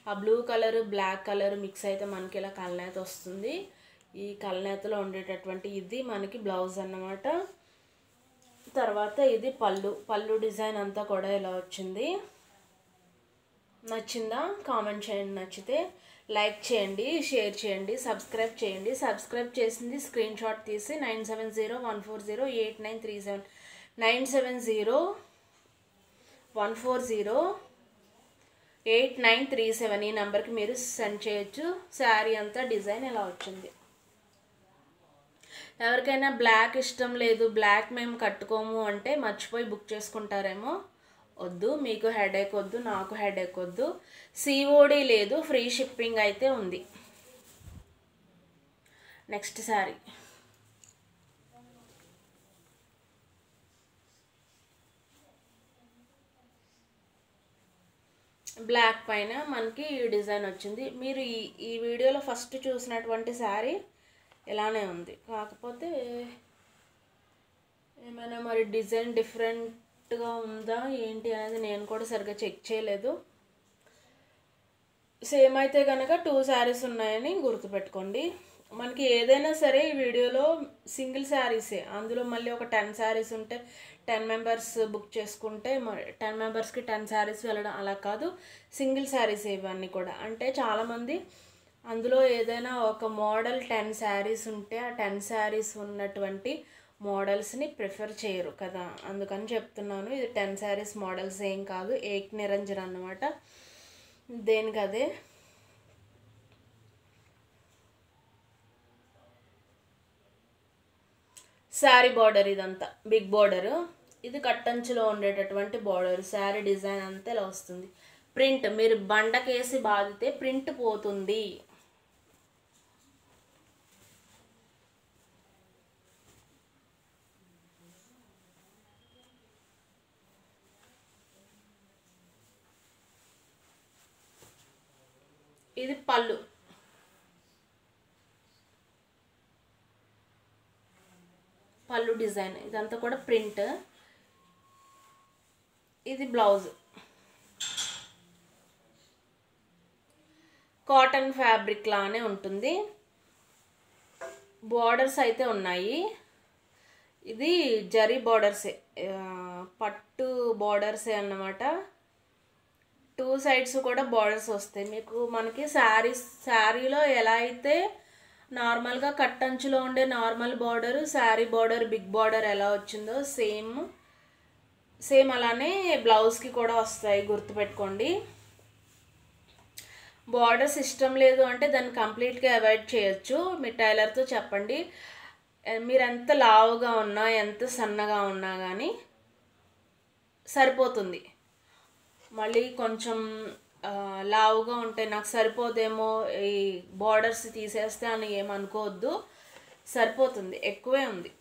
ఆ blue colour black colour mix అయితే మనకి ఇలా కల్నేత వస్తుంది. ఈ కల్నేతలో ఉండేటటువంటి ఇది మనకి బ్లౌజ్ అన్నమాట. తర్వాత ఇది పళ్ళు డిజైన్ అంతా కూడా ఇలా వచ్చింది. నచ్చిందా? కామెంట్ చేయండి. నచ్చితే లైక్ చేయండి, షేర్ చేయండి, సబ్స్క్రైబ్ చేయండి. సబ్స్క్రైబ్ చేసింది స్క్రీన్ షాట్ తీసి 9701408937 9701408937 ఈ నెంబర్కి మీరు సెండ్ చేయొచ్చు. శారీ అంతా డిజైన్ ఇలా వచ్చింది. ఎవరికైనా బ్లాక్ ఇష్టం లేదు, బ్లాక్ మేము కట్టుకోము అంటే మర్చిపోయి బుక్ చేసుకుంటారేమో. వద్దు, మీకు హెడేక్ వద్దు, నాకు హెడేక్ వద్దు. సిఓడి లేదు, ఫ్రీ షిప్పింగ్ అయితే ఉంది. నెక్స్ట్ శారీ బ్లాక్ పైన మనకి ఈ డిజైన్ వచ్చింది. మీరు ఈ వీడియోలో ఫస్ట్ చూసినటువంటి శారీ ఇలానే ఉంది, కాకపోతే ఏమైనా మరి డిజైన్ డిఫరెంట్గా ఉందా ఏంటి అనేది నేను కూడా సరిగ్గా చెక్ చేయలేదు. సేమ్ అయితే కనుక 2 శారీస్ ఉన్నాయని గుర్తుపెట్టుకోండి. మనకి ఏదైనా సరే ఈ వీడియోలో సింగిల్ శారీసే, అందులో మళ్ళీ ఒక 10 శారీస్ ఉంటే 10 మెంబర్స్ బుక్ చేసుకుంటే 10 మెంబర్స్కి 10 శారీస్ వెళ్ళడం అలా కాదు, సింగిల్ శారీస్ ఇవన్నీ కూడా. అంటే చాలామంది అందులో ఏదైనా ఒక మోడల్ 10 శారీస్ ఉంటే ఆ 10 శారీస్ ఉన్నటువంటి మోడల్స్ని ప్రిఫర్ చేయరు కదా, అందుకని చెప్తున్నాను. ఇది 10 శారీస్ మోడల్స్ ఏం కాదు, ఏక్ నిరంజన్ అన్నమాట. దేనికదే. శారీ బార్డర్ ఇదంతా బిగ్ బార్డరు. ఇది కట్టంచులో ఉండేటటువంటి బార్డర్. శారీ డిజైన్ అంతా ఇలా వస్తుంది. ప్రింట్ మీరు బండకేసి బాదితే ప్రింట్ పోతుంది. ఇది పళ్ళు డిజైన్, ఇదంతా కూడా ప్రింట్. ఇది బ్లౌజ్, కాటన్ ఫ్యాబ్రిక్ లానే ఉంటుంది. బార్డర్స్ అయితే ఉన్నాయి. ఇది జరీ బార్డర్సే, పట్టు బార్డర్సే అన్నమాట. 2 సైడ్స్ కూడా బార్డర్స్ వస్తాయి మీకు. మనకి శారీలో ఎలా అయితే నార్మల్గా కట్టంచులో ఉండే normal border, sari border big border ఎలా వచ్చిందో సేమ్ అలానే బ్లౌజ్కి కూడా వస్తాయి, గుర్తుపెట్టుకోండి. బార్డర్స్ ఇష్టం లేదు అంటే దాన్ని కంప్లీట్గా అవాయిడ్ చేయొచ్చు. మీ టైలర్తో చెప్పండి. మీరు ఎంత లావుగా ఉన్నా ఎంత సన్నగా ఉన్నా కానీ సరిపోతుంది. మళ్ళీ కొంచెం లావుగా ఉంటే నాకు సరిపోదేమో ఈ బార్డర్స్ తీసేస్తే అని ఏమనుకోవద్దు, సరిపోతుంది, ఎక్కువే ఉంది.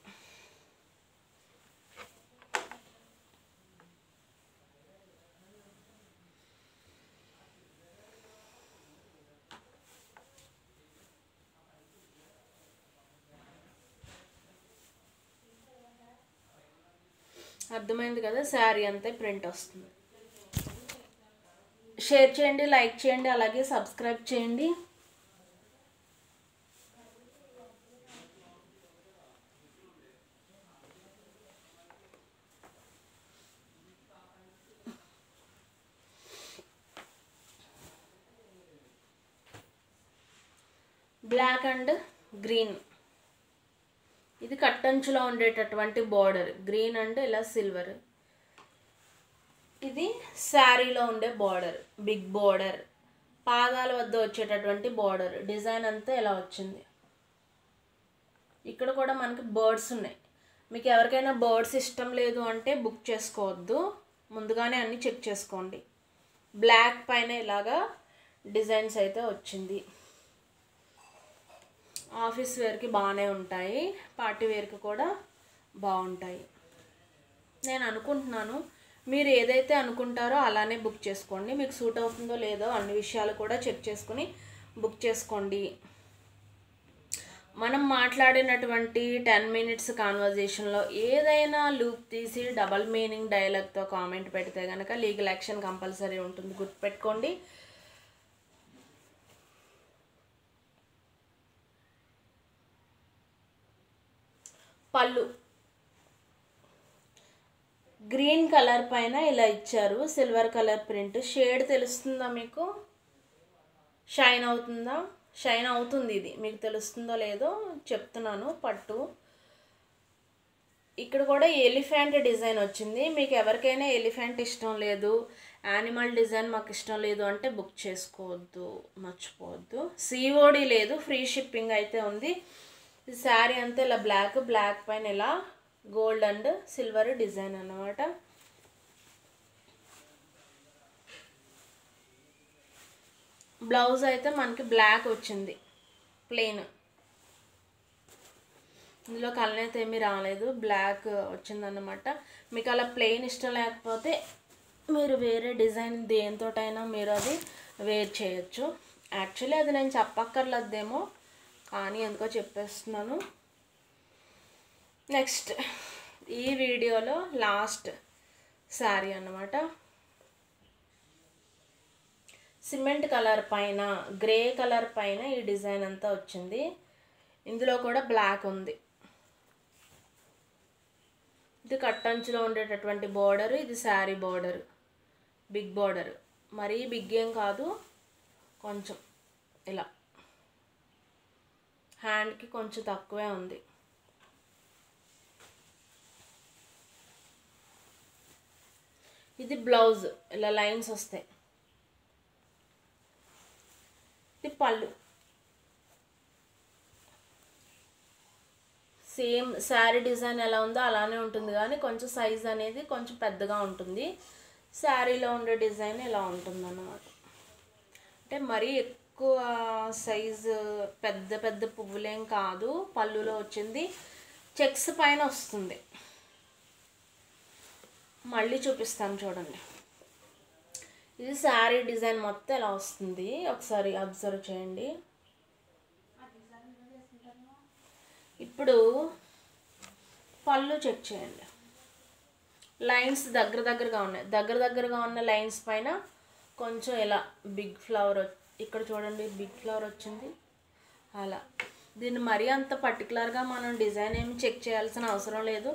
అర్థమైంది కదా, శారీ అంతే ప్రింట్ వస్తుంది. షేర్ చేయండి, లైక్ చేయండి, అలాగే సబ్స్క్రైబ్ చేయండి. బ్లాక్ అండ్ గ్రీన్, ఇది కట్టంచులో ఉండేటటువంటి బార్డర్, గ్రీన్ అండ్ ఇలా సిల్వర్. ఇది శారీలో ఉండే బార్డర్, బిగ్ బార్డర్, పాదాల వద్ద వచ్చేటటువంటి బార్డర్. డిజైన్ అంతా ఇలా వచ్చింది. ఇక్కడ కూడా మనకి బర్డ్స్ ఉన్నాయి. మీకు ఎవరికైనా బర్డ్స్ ఇష్టం లేదు అంటే బుక్ చేసుకోవద్దు, ముందుగానే అన్నీ చెక్ చేసుకోండి. బ్లాక్ పైన ఇలాగా డిజైన్స్ అయితే వచ్చింది. ఆఫీస్ వేర్కి బాగానే ఉంటాయి, పార్టీ వేర్కి కూడా బాగుంటాయి. నేను అనుకుంటున్నాను, మీరు ఏదైతే అనుకుంటారో అలానే బుక్ చేసుకోండి. మీకు సూట్ అవుతుందో లేదో అన్ని విషయాలు కూడా చెక్ చేసుకుని బుక్ చేసుకోండి. మనం మాట్లాడినటువంటి 10 minutes కాన్వర్జేషన్లో ఏదైనా లూప్ తీసి డబల్ మీనింగ్ డైలాగ్తో కామెంట్ పెడితే కనుక లీగల్ యాక్షన్ కంపల్సరీ ఉంటుంది, గుర్తుపెట్టుకోండి. పళ్ళు గ్రీన్ కలర్ పైన ఇలా ఇచ్చారు, సిల్వర్ కలర్ ప్రింట్. షేడ్ తెలుస్తుందా మీకు? షైన్ అవుతుందా? షైన్ అవుతుంది. ఇది మీకు తెలుస్తుందో లేదో చెప్తున్నాను. పట్టు ఇక్కడ కూడా ఎలిఫెంట్ డిజైన్ వచ్చింది. మీకు ఎవరికైనా ఎలిఫెంట్ ఇష్టం లేదు, యానిమల్ డిజైన్ మాకు ఇష్టం లేదు అంటే బుక్ చేసుకోవద్దు, మర్చిపోవద్దు. సిఓడి లేదు, ఫ్రీ షిప్పింగ్ అయితే ఉంది. ఈ శారీ అంతా ఇలా బ్లాక్, బ్లాక్ పైన ఇలా గోల్డ్ అండ్ సిల్వర్ డిజైన్ అన్నమాట. బ్లౌజ్ అయితే మనకి బ్లాక్ వచ్చింది, ప్లెయిన్. ఇందులో కలర్ అయితే ఏమీ రాలేదు, బ్లాక్ వచ్చిందన్నమాట. మీకు అలా ప్లెయిన్ ఇష్టం లేకపోతే మీరు వేరే డిజైన్ దేనితోటైనా మీరు అది వేర్ చేయొచ్చు. యాక్చువల్లీ అది నేను చెప్పక్కర్లేదేమో, కానీ ఎందుకో చెప్పేస్తున్నాను. నెక్స్ట్ ఈ వీడియోలో లాస్ట్ శారీ అన్నమాట. సిమెంట్ కలర్ పైన గ్రే కలర్ పైన ఈ డిజైన్ అంతా వచ్చింది. ఇందులో కూడా బ్లాక్ ఉంది. ఇది కట్టంచులో ఉండేటటువంటి బార్డర్, ఇది శారీ బార్డర్, బిగ్ బార్డర్. మరీ బిగ్ ఏం కాదు, కొంచెం ఇలా హ్యాండ్కి కొంచెం తక్కువే ఉంది. ఇది బ్లౌజ్, ఇలా లైన్స్ వస్తాయి. ఇది పళ్ళు, సేమ్ శారీ డిజైన్ ఎలా ఉందో అలానే ఉంటుంది, కానీ కొంచెం సైజ్ అనేది కొంచెం పెద్దగా ఉంటుంది. శారీలో ఉండే డిజైన్ ఇలా ఉంటుంది అన్నమాట. అంటే మరీ ఎక్కువ సైజు పెద్ద పెద్ద పువ్వులేం కాదు. పళ్ళులో వచ్చింది, చెక్స్ పైన వస్తుంది. మళ్ళీ చూపిస్తాను చూడండి. ఇది శారీ డిజైన్ మొత్తం ఇలా వస్తుంది, ఒకసారి అబ్జర్వ్ చేయండి. ఇప్పుడు పళ్ళు చెక్ చేయండి. లైన్స్ దగ్గర దగ్గరగా ఉన్నాయి. దగ్గరగా ఉన్న లైన్స్ పైన కొంచెం ఇలా బిగ్ ఫ్లవర్, ఇక్కడ చూడండి బిగ్ ఫ్లవర్ వచ్చింది. అలా దీన్ని మరీ అంత పర్టికులర్గా మనం డిజైన్ ఏమి చెక్ చేయాల్సిన అవసరం లేదు,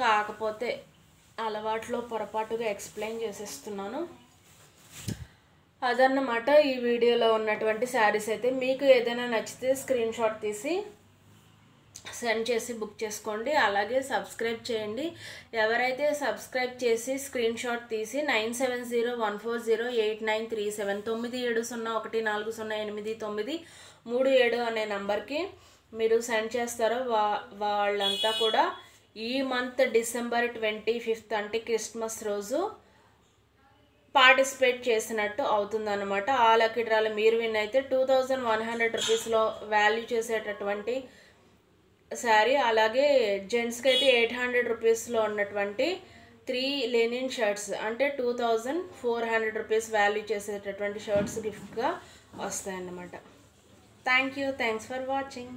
కాకపోతే అలవాట్లో పొరపాటుగా ఎక్స్ప్లెయిన్ చేసేస్తున్నాను. అదన్నమాట ఈ వీడియోలో ఉన్నటువంటి శారీస్. అయితే మీకు ఏదైనా నచ్చితే స్క్రీన్ షాట్ తీసి సెండ్ చేసి బుక్ చేసుకోండి. అలాగే సబ్స్క్రైబ్ చేయండి. ఎవరైతే సబ్స్క్రైబ్ చేసి స్క్రీన్ షాట్ తీసి 9701408937 9701408937 అనే నంబర్కి మీరు సెండ్ చేస్తారో వాళ్ళంతా కూడా ఈ మంత్ December 25th అంటే క్రిస్మస్ రోజు పార్టిసిపేట్ చేసినట్టు అవుతుందన్నమాట. ఆ లక్కీ డ్రాలో మీరు విన్ అయితే 2100 రూపీస్లో వాల్యూ చేసేటటువంటి శారీ, అలాగే జెంట్స్కి అయితే 800 రూపీస్లో ఉన్నటువంటి 3 లెనిన్ షర్ట్స్ అంటే 2400 రూపీస్ వాల్యూ చేసేటటువంటి షర్ట్స్ గిఫ్ట్గా వస్తాయన్నమాట. Thanks for watching.